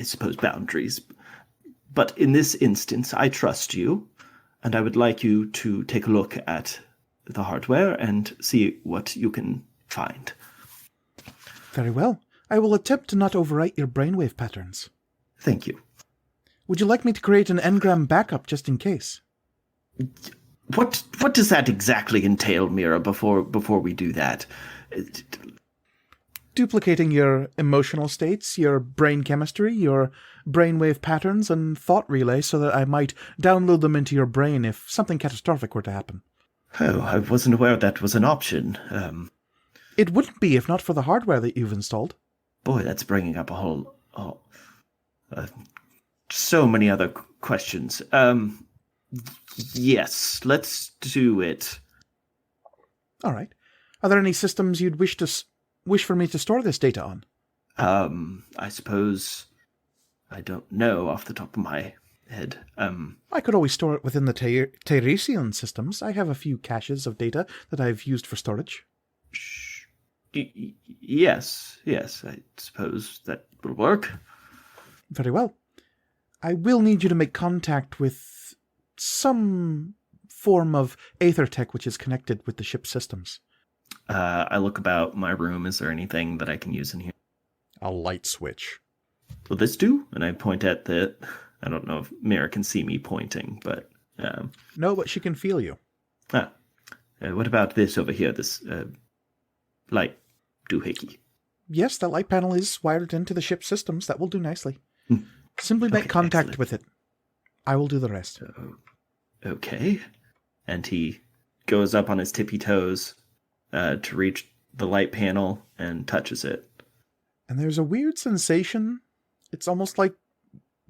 suppose, boundaries. But in this instance, I trust you, and I would like you to take a look at the hardware and see what you can find. Very well. I will attempt to not overwrite your brainwave patterns. Thank you. Would you like me to create an engram backup just in case? What does that exactly entail, Mira, before we do that? Duplicating your emotional states, your brain chemistry, your brainwave patterns, and thought relay so that I might download them into your brain if something catastrophic were to happen. Oh, I wasn't aware that was an option. It wouldn't be if not for the hardware that you've installed. Boy, that's bringing up so many other questions. Yes, let's do it. All right. Are there any systems you'd wish for me to store this data on? I suppose I don't know off the top of my head. I could always store it within the Teresian systems. I have a few caches of data that I've used for storage. Yes, I suppose that will work. Very well. I will need you to make contact with some form of aether tech which is connected with the ship's systems. I look about my room. Is there anything that I can use in here? A light switch. Will this do? And I point at the... I don't know if Mira can see me pointing, but... No, but she can feel you. What about this over here? This light doohickey? Yes, that light panel is wired into the ship's systems. That will do nicely. Simply make Okay, contact excellent. with it. I will do the rest. Okay. And he goes up on his tippy toes to reach the light panel and touches it. And there's a weird sensation. It's almost like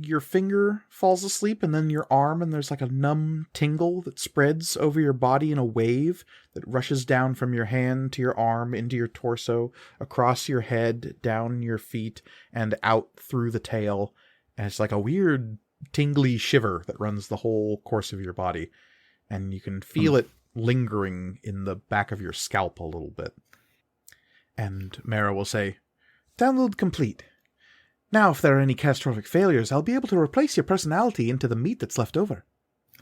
your finger falls asleep and then your arm, and there's like a numb tingle that spreads over your body in a wave that rushes down from your hand to your arm, into your torso, across your head, down your feet, and out through the tail. And it's like a weird tingly shiver that runs the whole course of your body. And you can feel it lingering in the back of your scalp a little bit. And Mara will say, "Download complete. Now, if there are any catastrophic failures, I'll be able to replace your personality into the meat that's left over."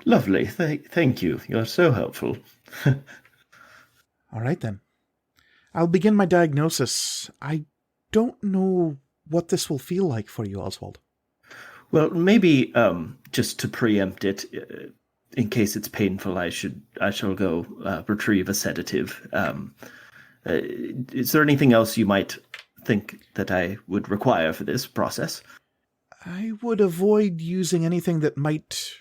Lovely. Thank you. You're so helpful. All right, then. I'll begin my diagnosis. I don't know what this will feel like for you, Oswald. Well, maybe just to preempt it, in case it's painful, I shall go retrieve a sedative. Is there anything else you might think that I would require for this process? I would avoid using anything that might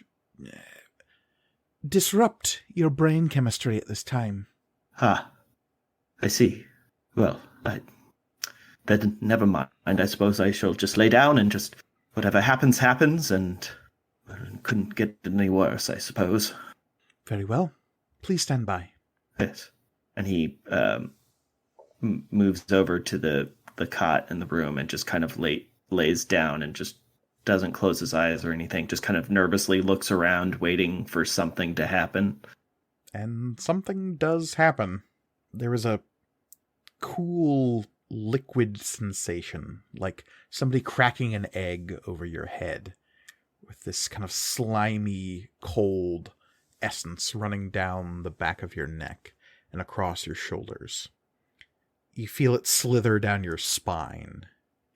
disrupt your brain chemistry at this time. Ah, I see. Well, then never mind. I suppose I shall just lay down and just whatever happens, happens, and couldn't get any worse, I suppose. Very well. Please stand by. Yes. And he moves over to the cot in the room and just kind of lays down and just doesn't close his eyes or anything, just kind of nervously looks around, waiting for something to happen. And something does happen. There is a cool liquid sensation, like somebody cracking an egg over your head, with this kind of slimy, cold essence running down the back of your neck and across your shoulders. You feel it slither down your spine,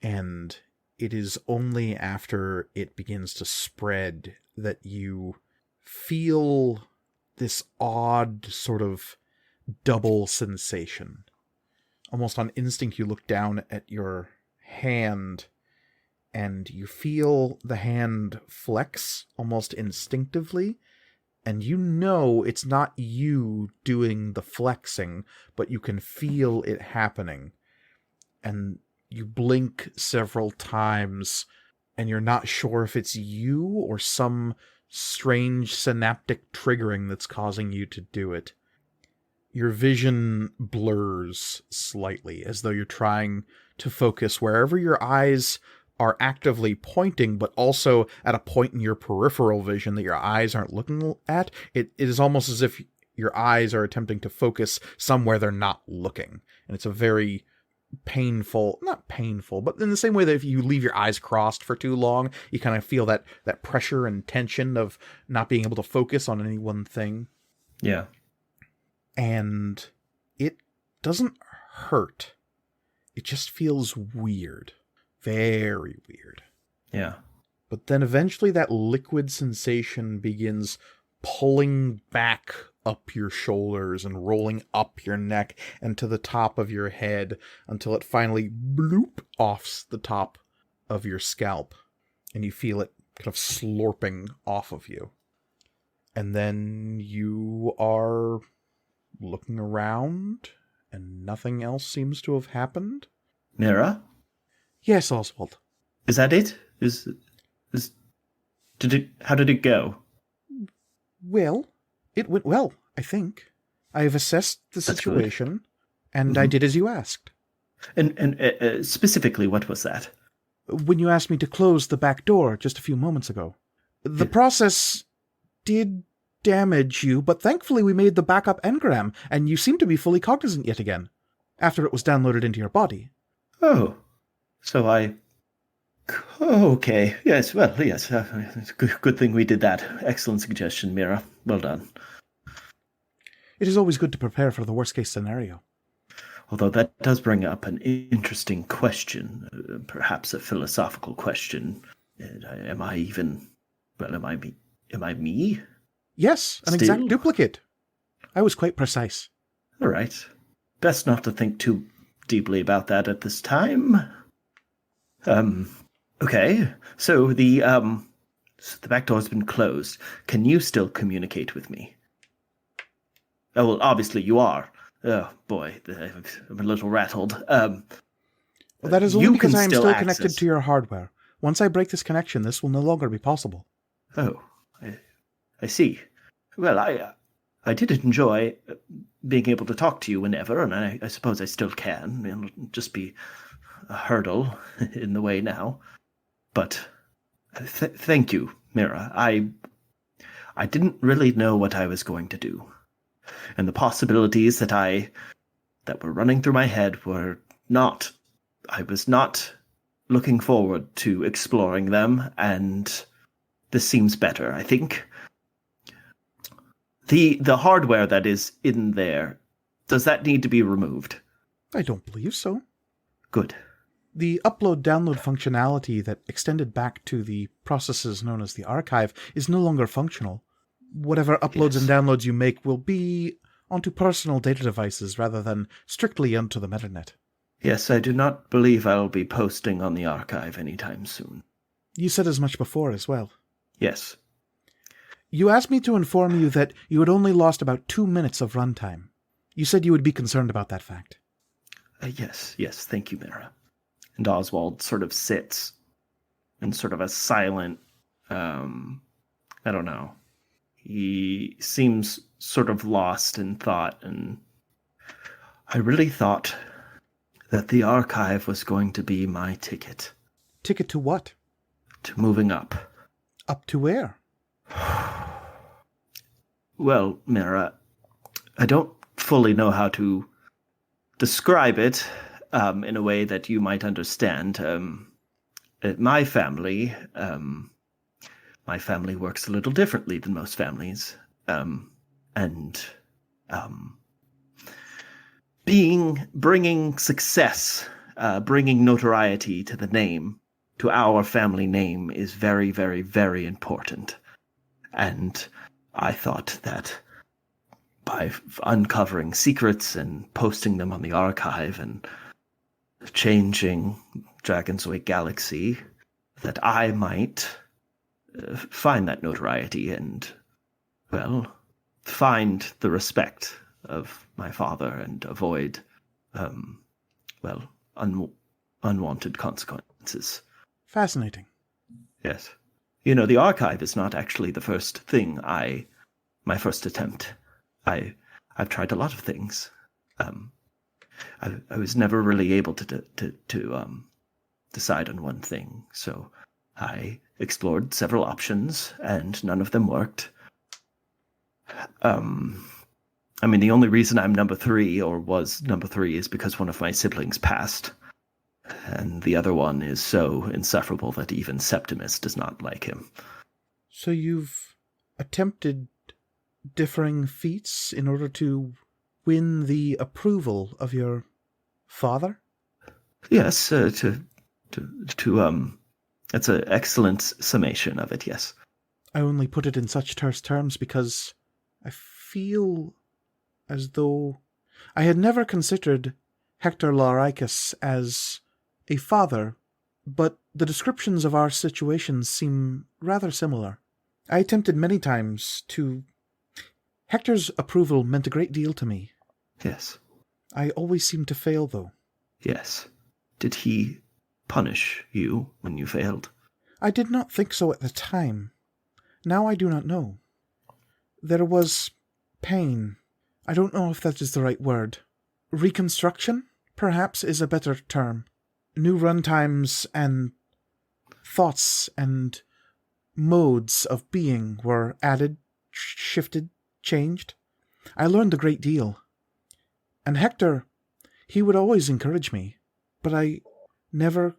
and it is only after it begins to spread that you feel this odd sort of double sensation. Almost on instinct, you look down at your hand, and you feel the hand flex almost instinctively, and you know it's not you doing the flexing, but you can feel it happening. And you blink several times, and you're not sure if it's you or some strange synaptic triggering that's causing you to do it. Your vision blurs slightly, as though you're trying to focus wherever your eyes are actively pointing, but also at a point in your peripheral vision that your eyes aren't looking at. It is almost as if your eyes are attempting to focus somewhere they're not looking. And it's a very painful, not painful, but in the same way that if you leave your eyes crossed for too long, you kind of feel that pressure and tension of not being able to focus on any one thing. Yeah. And it doesn't hurt. It just feels weird. Very weird. Yeah. But then eventually that liquid sensation begins pulling back up your shoulders and rolling up your neck and to the top of your head until it finally bloop offs the top of your scalp. And you feel it kind of slurping off of you. And then you are looking around and nothing else seems to have happened. Mira? Yes, Oswald. Is that it? How did it go? Well, it went well, I think. I have assessed the situation, and I did as you asked. And specifically, what was that? When you asked me to close the back door just a few moments ago. The process did damage you, but thankfully we made the backup engram, and you seem to be fully cognizant yet again, after it was downloaded into your body. Oh. So okay. Yes, well, yes. Good thing we did that. Excellent suggestion, Mira. Well done. It is always good to prepare for the worst-case scenario. Although that does bring up an interesting question, perhaps a philosophical question. Am I me? Yes, an exact duplicate. I was quite precise. All right. Best not to think too deeply about that at this time. Okay. So the back door's been closed. Can you still communicate with me? Oh, well, obviously you are. Oh, boy, I'm a little rattled. Well, that is only you because can I am still connected access- to your hardware. Once I break this connection, this will no longer be possible. Oh, I see. Well, I did enjoy being able to talk to you whenever, and I suppose I still can. It'll just be a hurdle in the way now. But thank you, Mira. I didn't really know what I was going to do. And the possibilities that were running through my head were not... I was not looking forward to exploring them, and this seems better, I think. The hardware that is in there, does that need to be removed? I don't believe so. Good. The upload-download functionality that extended back to the processes known as the archive is no longer functional. Whatever uploads and downloads you make will be onto personal data devices rather than strictly onto the metanet. Yes, I do not believe I'll be posting on the archive anytime soon. You said as much before as well. Yes. You asked me to inform you that you had only lost about 2 minutes of runtime. You said you would be concerned about that fact. Yes, thank you, Mira. And Oswald sort of sits in sort of a silent, I don't know. He seems sort of lost in thought, and I really thought that the archive was going to be my ticket. Ticket to what? To moving up. Up to where? Well, Mira, I don't fully know how to describe it in a way that you might understand. My family works a little differently than most families. Bringing success, bringing notoriety to the name, to our family name, is very, very, very important. And I thought that by uncovering secrets and posting them on the archive and changing Dragon's Way Galaxy, that I might find that notoriety and, well, find the respect of my father and avoid, unwanted consequences. Fascinating. Yes. You know, the archive is not actually the first thing my first attempt. I've tried a lot of things. I was never really able to decide on one thing, so I explored several options, and none of them worked. I mean, the only reason I'm number 3, or was number 3, is because one of my siblings passed. And the other one is so insufferable that even Septimus does not like him. So you've attempted differing feats in order to win the approval of your father? Yes, that's an excellent summation of it, yes. I only put it in such terse terms because I feel as though I had never considered Hector Lauricus as a father, but the descriptions of our situations seem rather similar. I attempted many times to... Hector's approval meant a great deal to me. Yes. I always seemed to fail, though. Yes. Did he punish you when you failed? I did not think so at the time. Now I do not know. There was pain. I don't know if that is the right word. Reconstruction, perhaps, is a better term. New runtimes and thoughts and modes of being were added, shifted, changed. I learned a great deal. And Hector, he would always encourage me, but I never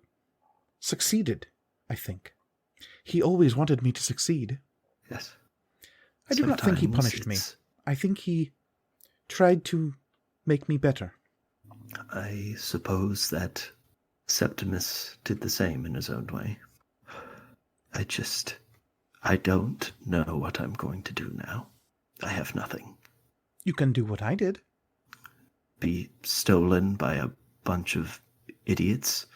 succeeded, I think. He always wanted me to succeed. Yes. I do not think he punished me. I think he tried to make me better. I suppose that Septimus did the same in his own way. I don't know what I'm going to do now. I have nothing. You can do what I did. Be stolen by a bunch of idiots?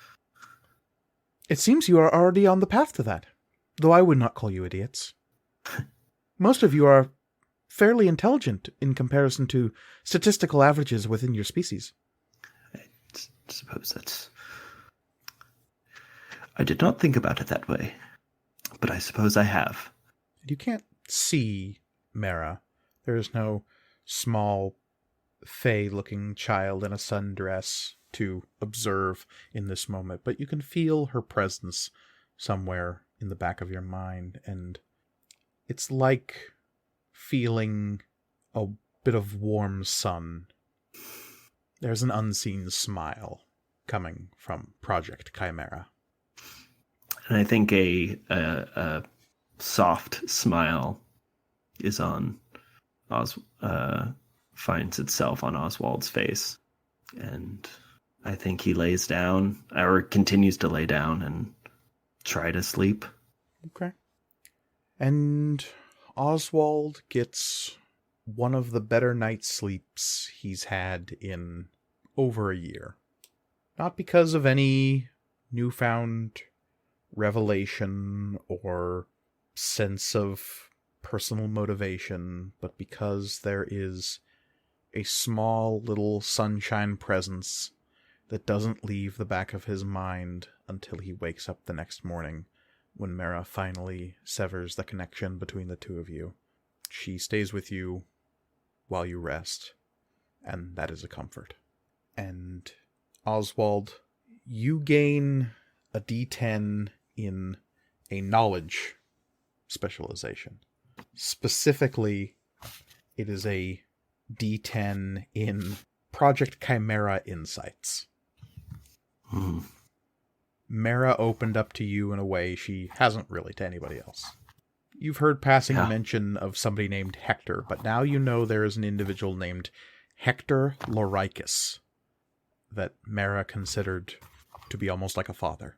It seems you are already on the path to that, though I would not call you idiots. Most of you are fairly intelligent in comparison to statistical averages within your species. I suppose that's... I did not think about it that way, but I suppose I have. You can't see Mara. There is no small, fey-looking child in a sundress to observe in this moment, but you can feel her presence somewhere in the back of your mind, and it's like feeling a bit of warm sun. There's an unseen smile coming from Project Chimera. And I think a soft smile is on finds itself on Oswald's face, and I think he lays down, or continues to lay down and try to sleep. Okay. And Oswald gets one of the better night's sleeps he's had in over a year. Not because of any newfound revelation or sense of personal motivation, but because there is a small little sunshine presence that doesn't leave the back of his mind until he wakes up the next morning, when Mara finally severs the connection between the two of you. She stays with you while you rest, and that is a comfort. And Oswald, you gain a D10 in a knowledge specialization. Specifically, it is a D10 in Project Chimera Insights. Mara opened up to you in a way she hasn't really to anybody else. You've heard passing mention of somebody named Hector, but now you know there is an individual named Hector Loricus that Mara considered to be almost like a father.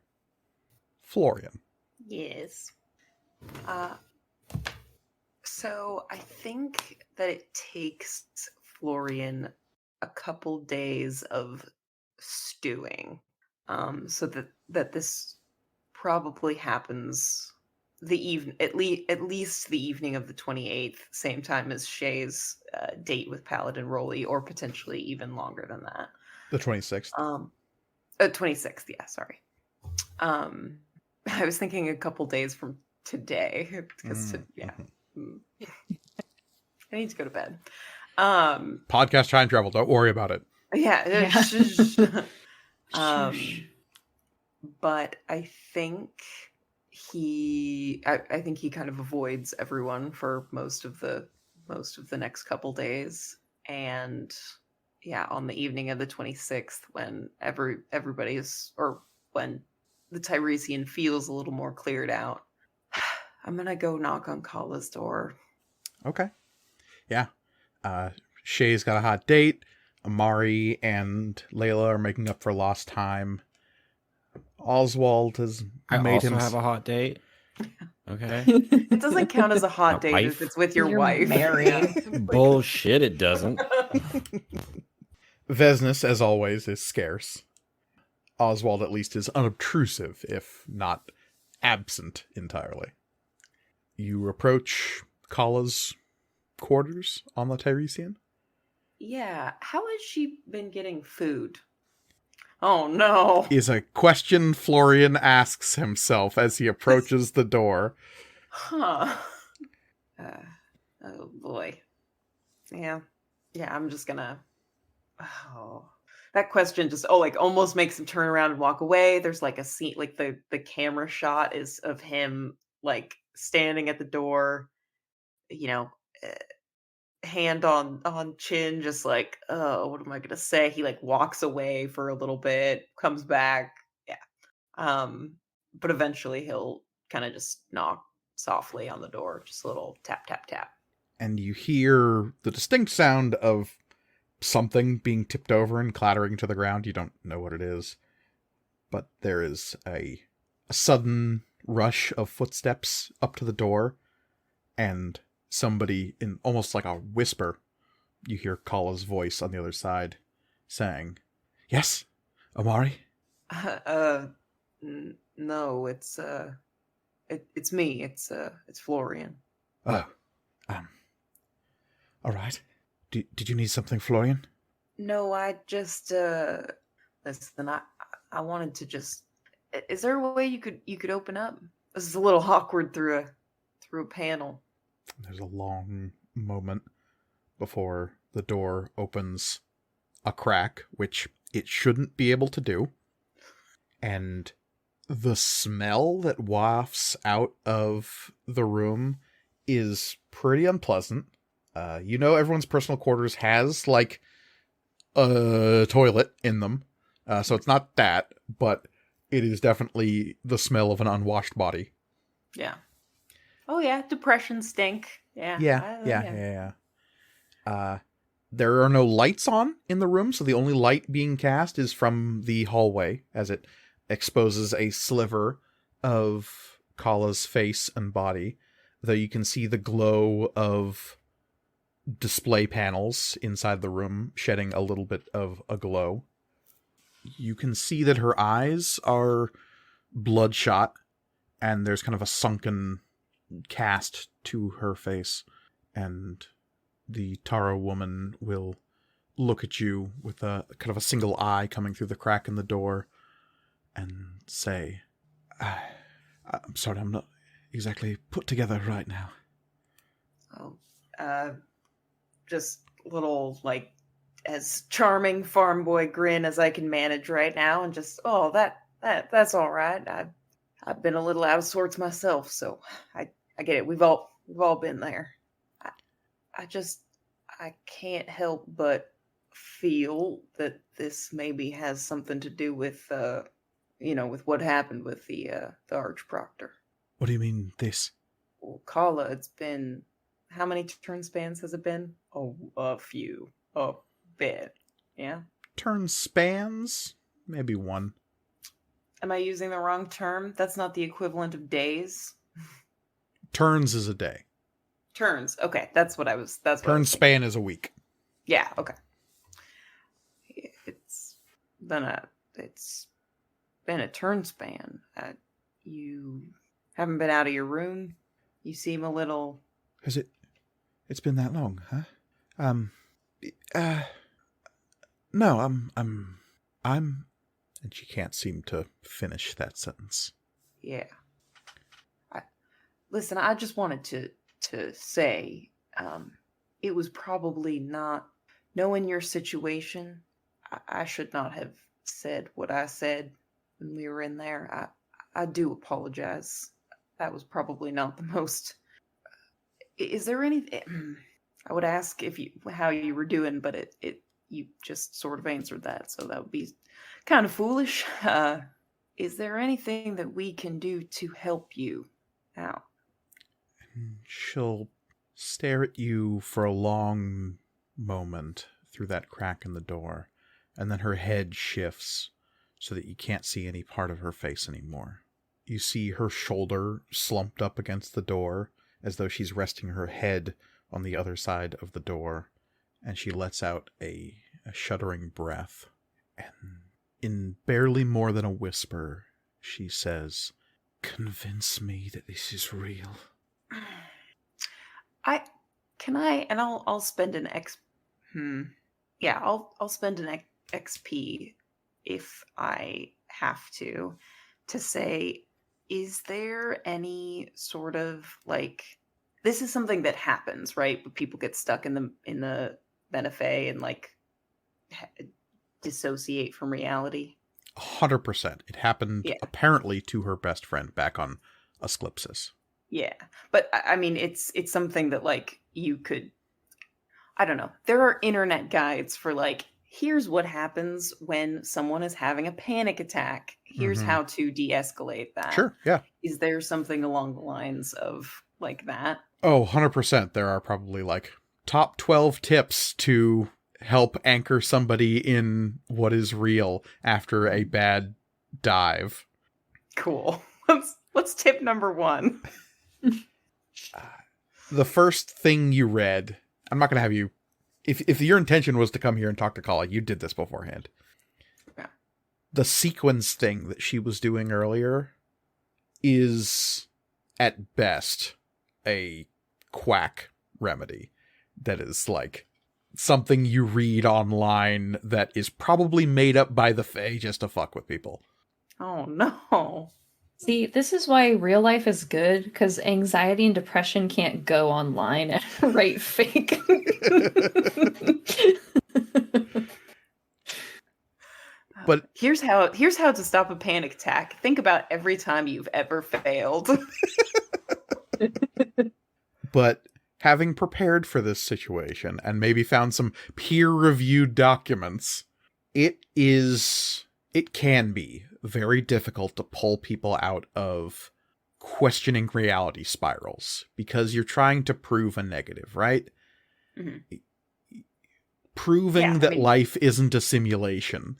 Florian. Yes. So I think that it takes Florian a couple days of stewing. So that this probably happens at least the evening of the 28th, same time as Shay's date with Paladin Rolly, or potentially even longer than that. The 26th. 26th, yeah, sorry. I was thinking a couple days from today, because I need to go to bed. Podcast time travel, don't worry about it. Yeah. But I think I think he kind of avoids everyone for most of the next couple days, and on the evening of the 26th, when everybody's, or when the Tiresian feels a little more cleared out, I'm gonna go knock on Kala's door. Okay. Yeah. Shay's got a hot date. Amari and Layla are making up for lost time. Oswald has made him... have a hot date. Okay. It doesn't count as a hot date if it's with your wife. Married. Bullshit, it doesn't. Vesnus, as always, is scarce. Oswald, at least, is unobtrusive, if not absent entirely. You approach Kala's quarters on the Tiresian. Yeah, how has she been getting food? Oh no. Is a question Florian asks himself as he approaches the door. Huh. Oh boy. Yeah, I'm just gonna... Oh. That question just, almost makes him turn around and walk away. There's like a scene, like the camera shot is of him like standing at the door, hand on chin, just like, oh, what am I gonna say? He like walks away for a little bit, comes back. But eventually he'll kind of just knock softly on the door, just a little tap tap tap, and you hear the distinct sound of something being tipped over and clattering to the ground. You don't know what it is, but there is a sudden rush of footsteps up to the door, and somebody, in almost like a whisper, you hear Kala's voice on the other side saying, "Yes, Amari?" No, it's me. It's Florian. Oh, All right. Did you need something, Florian? No, I just listen. I wanted to just. Is there a way you could open up? This is a little awkward through a panel. There's a long moment before the door opens a crack, which it shouldn't be able to do. And the smell that wafts out of the room is pretty unpleasant. Everyone's personal quarters has, like, a toilet in them. So it's not that, but it is definitely the smell of an unwashed body. Yeah. Oh, yeah. Depression stink. Yeah. Yeah. There are no lights on in the room, so the only light being cast is from the hallway, as it exposes a sliver of Kala's face and body, though you can see the glow of display panels inside the room shedding a little bit of a glow. You can see that her eyes are bloodshot, and there's kind of a sunken cast to her face, and the Taro woman will look at you with a kind of a single eye coming through the crack in the door and say, I'm sorry, I'm not exactly put together right now. Oh, just little, like, as charming farm boy grin as I can manage right now, and just, that's all right. I've been a little out of sorts myself, so I get it. We've all been there. I can't help but feel that this maybe has something to do with, with what happened with the Arch Proctor. What do you mean, this? Well, Kala, it's been, how many turn spans has it been? Oh, a few. A bit. Yeah? Turn spans? Maybe one. Am I using the wrong term? That's not the equivalent of days. Turns is a day. Turns. Okay, that's what I was. Turn span is a week. Yeah. Okay. It's been a turn span. You haven't been out of your room. You seem a little. Has it? It's been that long, huh? No. I'm. And she can't seem to finish that sentence. Yeah. Listen, I just wanted to say, it was probably not, knowing your situation, I should not have said what I said when we were in there. I do apologize. That was probably not the most. Is there anything? I would ask how you were doing, but you just sort of answered that, so that would be kind of foolish. Is there anything that we can do to help you out? She'll stare at you for a long moment through that crack in the door, and then her head shifts so that you can't see any part of her face anymore. You see her shoulder slumped up against the door, as though she's resting her head on the other side of the door, and she lets out a shuddering breath, and in barely more than a whisper, she says, "Convince me that this is real." I'll spend an I'll spend an XP if I have to say, is there any sort of, like, this is something that happens, right? But people get stuck in the Benefay and, like, dissociate from reality. 100%. It happened apparently to her best friend back on Asclipsis. Yeah, but I mean, it's something that, like, you could, I don't know. There are internet guides for, like, here's what happens when someone is having a panic attack. Here's how to de-escalate that. Sure, yeah. Is there something along the lines of, like, that? Oh, 100%. There are probably, like, top 12 tips to help anchor somebody in what is real after a bad dive. Cool. What's tip number 1? The first thing you read, I'm not going to have you, if your intention was to come here and talk to Kala, you did this beforehand. Yeah. The sequence thing that she was doing earlier is, at best, a quack remedy. that is like something you read online that is probably made up by the Fae just to fuck with people. Oh no. See, this is why real life is good, because anxiety and depression can't go online and write fake. But here's how to stop a panic attack. Think about every time you've ever failed. But having prepared for this situation and maybe found some peer-reviewed documents, it can be very difficult to pull people out of questioning reality spirals because you're trying to prove a negative, right? Mm-hmm. Proving that life isn't a simulation.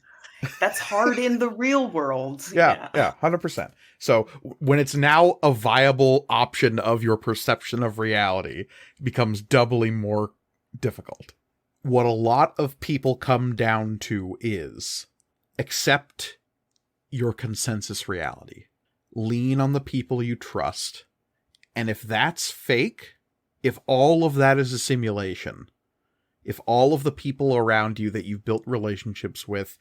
That's hard in the real world. Yeah, 100%. So when it's now a viable option of your perception of reality, it becomes doubly more difficult. What a lot of people come down to is accept your consensus reality. Lean on the people you trust. And if that's fake, if all of that is a simulation, if all of the people around you that you've built relationships with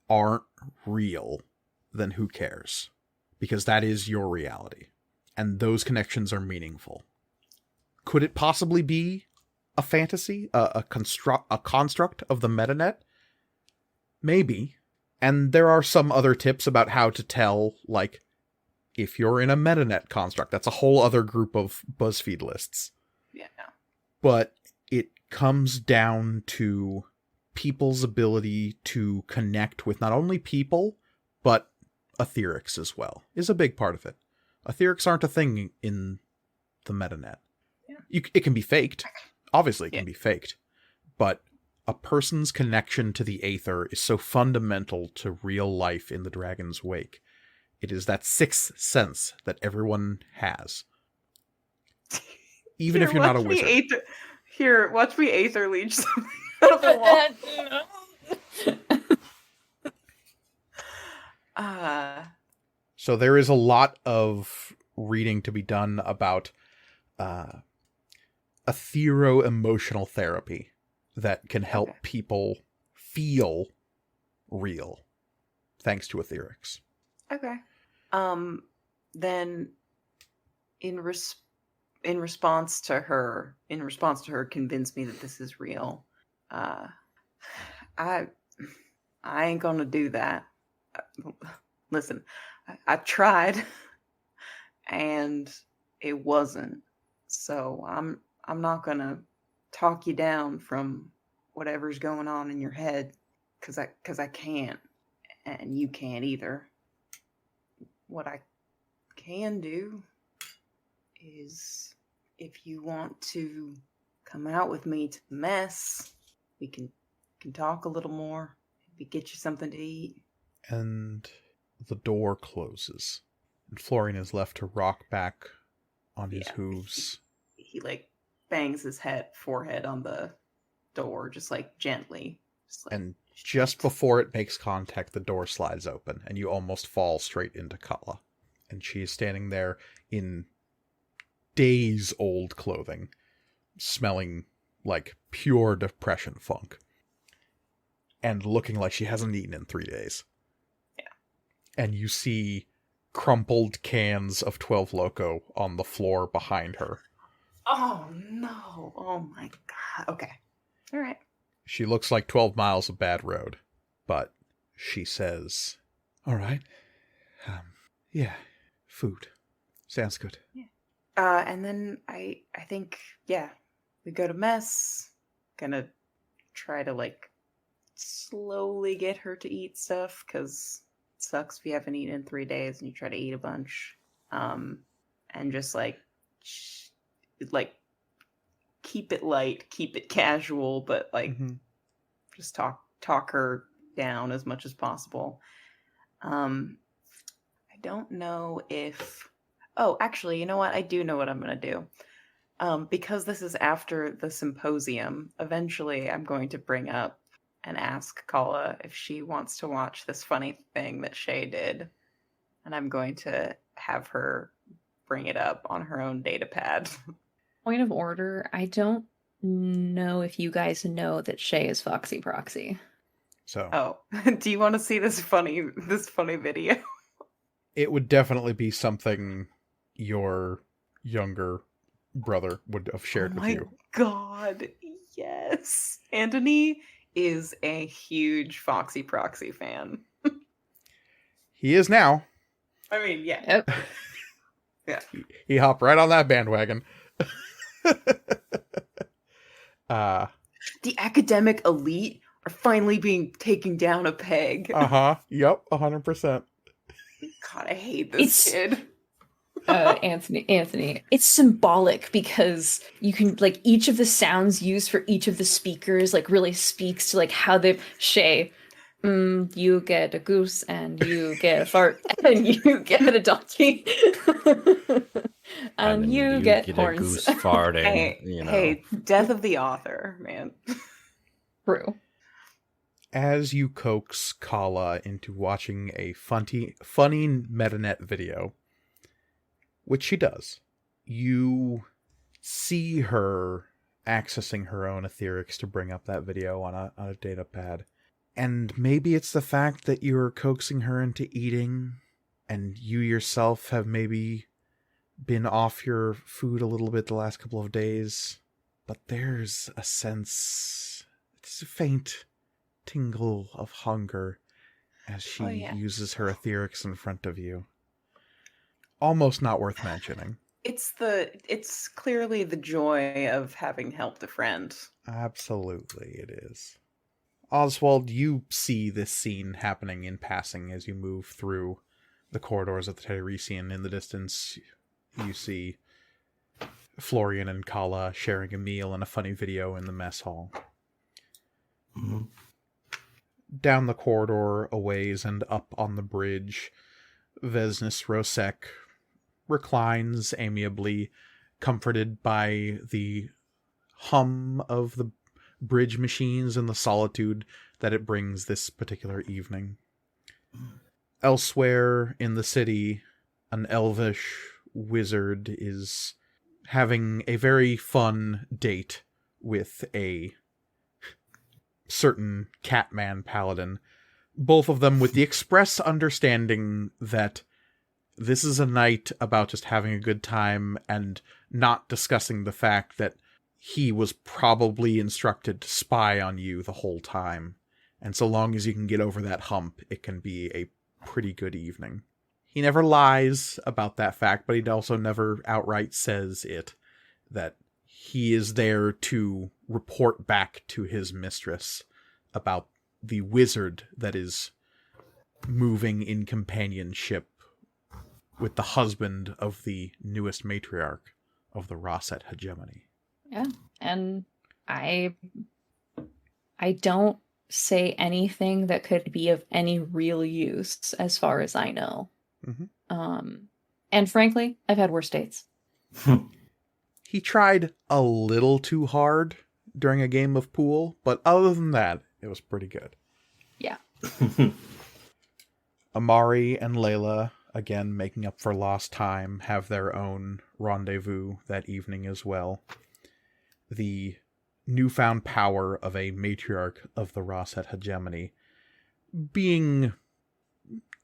aren't real, then who cares? Because that is your reality. And those connections are meaningful. Could it possibly be a fantasy? A construct of the metanet? Maybe. And there are some other tips about how to tell, like, if you're in a metanet construct. That's a whole other group of BuzzFeed lists. Yeah. But it comes down to people's ability to connect with not only people, but etherics as well, is a big part of it. Etherics aren't a thing in the metanet. Yeah. It can be faked. Obviously, it can be faked. But a person's connection to the aether is so fundamental to real life in the Dragon's Wake. It is that sixth sense that everyone has. Even if you're not a wizard. Here, watch me aether leech something out of the wall. So there is a lot of reading to be done about etheroemotional therapy that can help people feel real, thanks to etherics. Okay. Then in response to her convince me that this is real. I ain't gonna do that. Listen, I tried and it wasn't. So I'm not gonna talk you down from whatever's going on in your head cuz I can't, and you can't either. What I can do is, if you want to come out with me to the mess, we can talk a little more. Maybe get you something to eat. And the door closes, and Florian is left to rock back on his hooves. He like bangs his forehead on the door, just like gently. And just before it makes contact, the door slides open, and you almost fall straight into Kala. And she is standing there in days-old clothing, smelling like pure depression funk, and looking like she hasn't eaten in 3 days. Yeah. And you see crumpled cans of 12 Loco on the floor behind her. Oh, no. Oh, my God. Okay. All right. She looks like 12 miles of bad road, but she says, all right. Yeah, food. Sounds good. Yeah. And then I think, we go to mess. Gonna try to, like, slowly get her to eat stuff, because it sucks if you haven't eaten in 3 days and you try to eat a bunch. And just, like, keep it light, keep it casual, but, like, just talk her down as much as possible. I don't know if... Oh, actually, you know what? I do know what I'm going to do. Because this is after the symposium, eventually I'm going to bring up and ask Kala if she wants to watch this funny thing that Shay did. And I'm going to have her bring it up on her own data pad. Point of order, I don't know if you guys know that Shay is Foxy Proxy. So Oh, do you want to see this funny video? it would definitely be something your younger brother would have shared Oh with my you. god, yes. Anthony is a huge Foxy Proxy fan. He is now. I mean, yeah. Yep. Yeah. He hopped right on that bandwagon. The academic elite are finally being taken down a peg. Yep, 100%. God, I hate this kid. Anthony, it's symbolic because you can, like, each of the sounds used for each of the speakers, like, really speaks to, like, how they Shay. You get a goose and you get a fart and you get a donkey. and you get horns. A goose farting. Hey, death of the author, man. True. As you coax Kala into watching a funny MetaNet video, which she does, you see her accessing her own etherics to bring up that video on a data pad. And maybe it's the fact that you're coaxing her into eating, and you yourself have maybe been off your food a little bit the last couple of days. But there's a sense, it's a faint tingle of hunger as she uses her etherics in front of you. Almost not worth mentioning. It's clearly the joy of having helped a friend. Absolutely it is. Oswald, you see this scene happening in passing as you move through the corridors of the Tyresian. In the distance, you see Florian and Kala sharing a meal and a funny video in the mess hall. Mhm. Down the corridor a ways and up on the bridge, Vesnis Rosek reclines amiably, comforted by the hum of the bridge machines and the solitude that it brings this particular evening. Elsewhere in the city, an elvish wizard is having a very fun date with a certain Catman paladin, both of them with the express understanding that this is a night about just having a good time and not discussing the fact that he was probably instructed to spy on you the whole time. And so long as you can get over that hump, it can be a pretty good evening. He never lies about that fact, but he also never outright says it, that he is there to report back to his mistress about the wizard that is moving in companionship with the husband of the newest matriarch of the Rosset hegemony. Yeah, and I don't say anything that could be of any real use as far as I know. Mm-hmm. And frankly, I've had worse dates. He tried a little too hard during a game of pool, but other than that, it was pretty good. Yeah. Amari and Layla, again making up for lost time, have their own rendezvous that evening as well. The newfound power of a matriarch of the Rosset hegemony being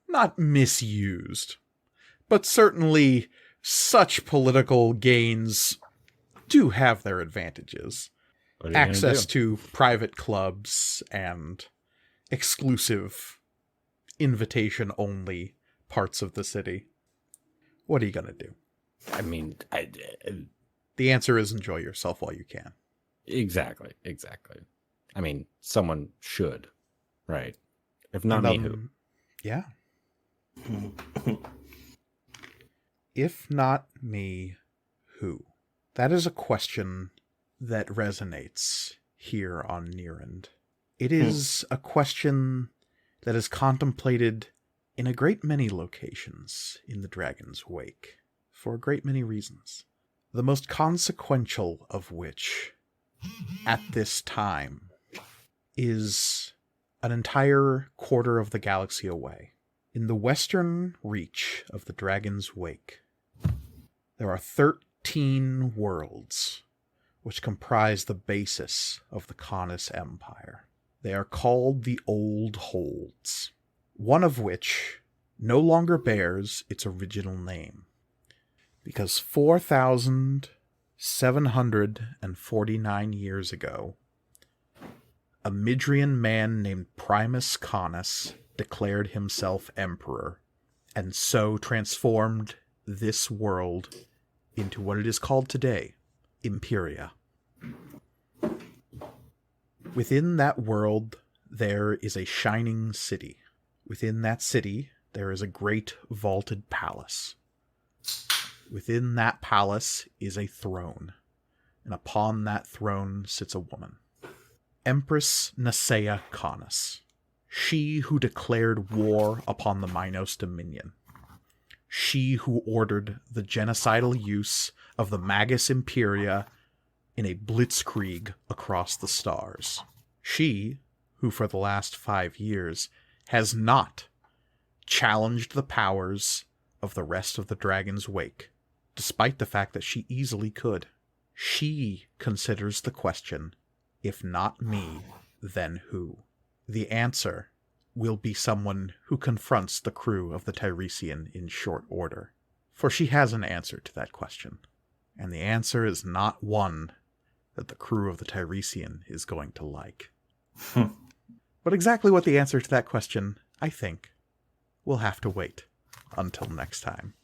not misused, but certainly such political gains do have their advantages. Access to private clubs and exclusive invitation-only parts of the city. What are you going to do? I mean, The answer is enjoy yourself while you can. Exactly. I mean, someone should, right? If not me, who? Yeah. If not me, who? That is a question that resonates here on Nierend. It is a question that is contemplated in a great many locations in the Dragon's Wake, for a great many reasons. The most consequential of which, at this time, is an entire quarter of the galaxy away. In the western reach of the Dragon's Wake, there are 13 worlds which comprise the basis of the Canis Empire. They are called the Old Holds, one of which no longer bears its original name, because 4,749 years ago, a Midrian man named Primus Canis declared himself emperor, and so transformed this world into what it is called today, Imperia. Within that world, there is a shining city. Within that city, there is a great vaulted palace. Within that palace is a throne, and upon that throne sits a woman. Empress Nasea Canis, she who declared war upon the Minos Dominion. She who ordered the genocidal use of the Magus Imperia in a blitzkrieg across the stars. She who for the last 5 years has not challenged the powers of the rest of the Dragon's Wake, despite the fact that she easily could. She considers the question, if not me, then who? The answer will be someone who confronts the crew of the Tiresian in short order. For she has an answer to that question, and the answer is not one that the crew of the Tiresian is going to like. But exactly what the answer to that question, I think, we'll have to wait until next time.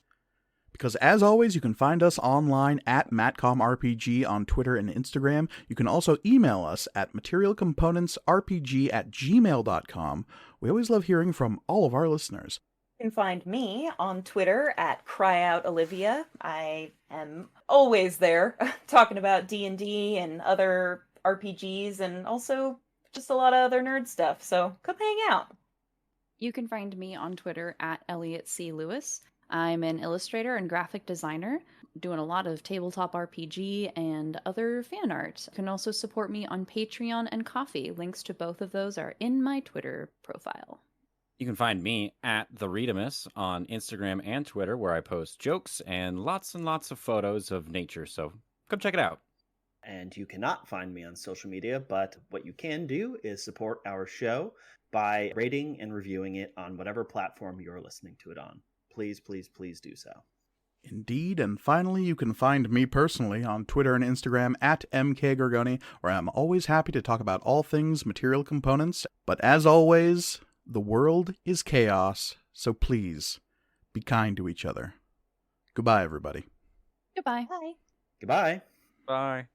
Because as always, you can find us online at MatcomRPG on Twitter and Instagram. You can also email us at materialcomponentsrpg@gmail.com. We always love hearing from all of our listeners. You can find me on Twitter at CryOutOlivia. I am always there talking about D&D and other RPGs and also just a lot of other nerd stuff. So come hang out. You can find me on Twitter at Elliot C. Lewis. I'm an illustrator and graphic designer, doing a lot of tabletop RPG and other fan art. You can also support me on Patreon and Ko-fi. Links to both of those are in my Twitter profile. You can find me at The Readamus on Instagram and Twitter, where I post jokes and lots of photos of nature, so come check it out. And you cannot find me on social media, but what you can do is support our show by rating and reviewing it on whatever platform you're listening to it on. Please, please, please do so. Indeed, and finally, you can find me personally on Twitter and Instagram at MKGorgoni, where I'm always happy to talk about all things material components. But as always, the world is chaos, so please, be kind to each other. Goodbye, everybody. Goodbye. Bye. Goodbye. Bye.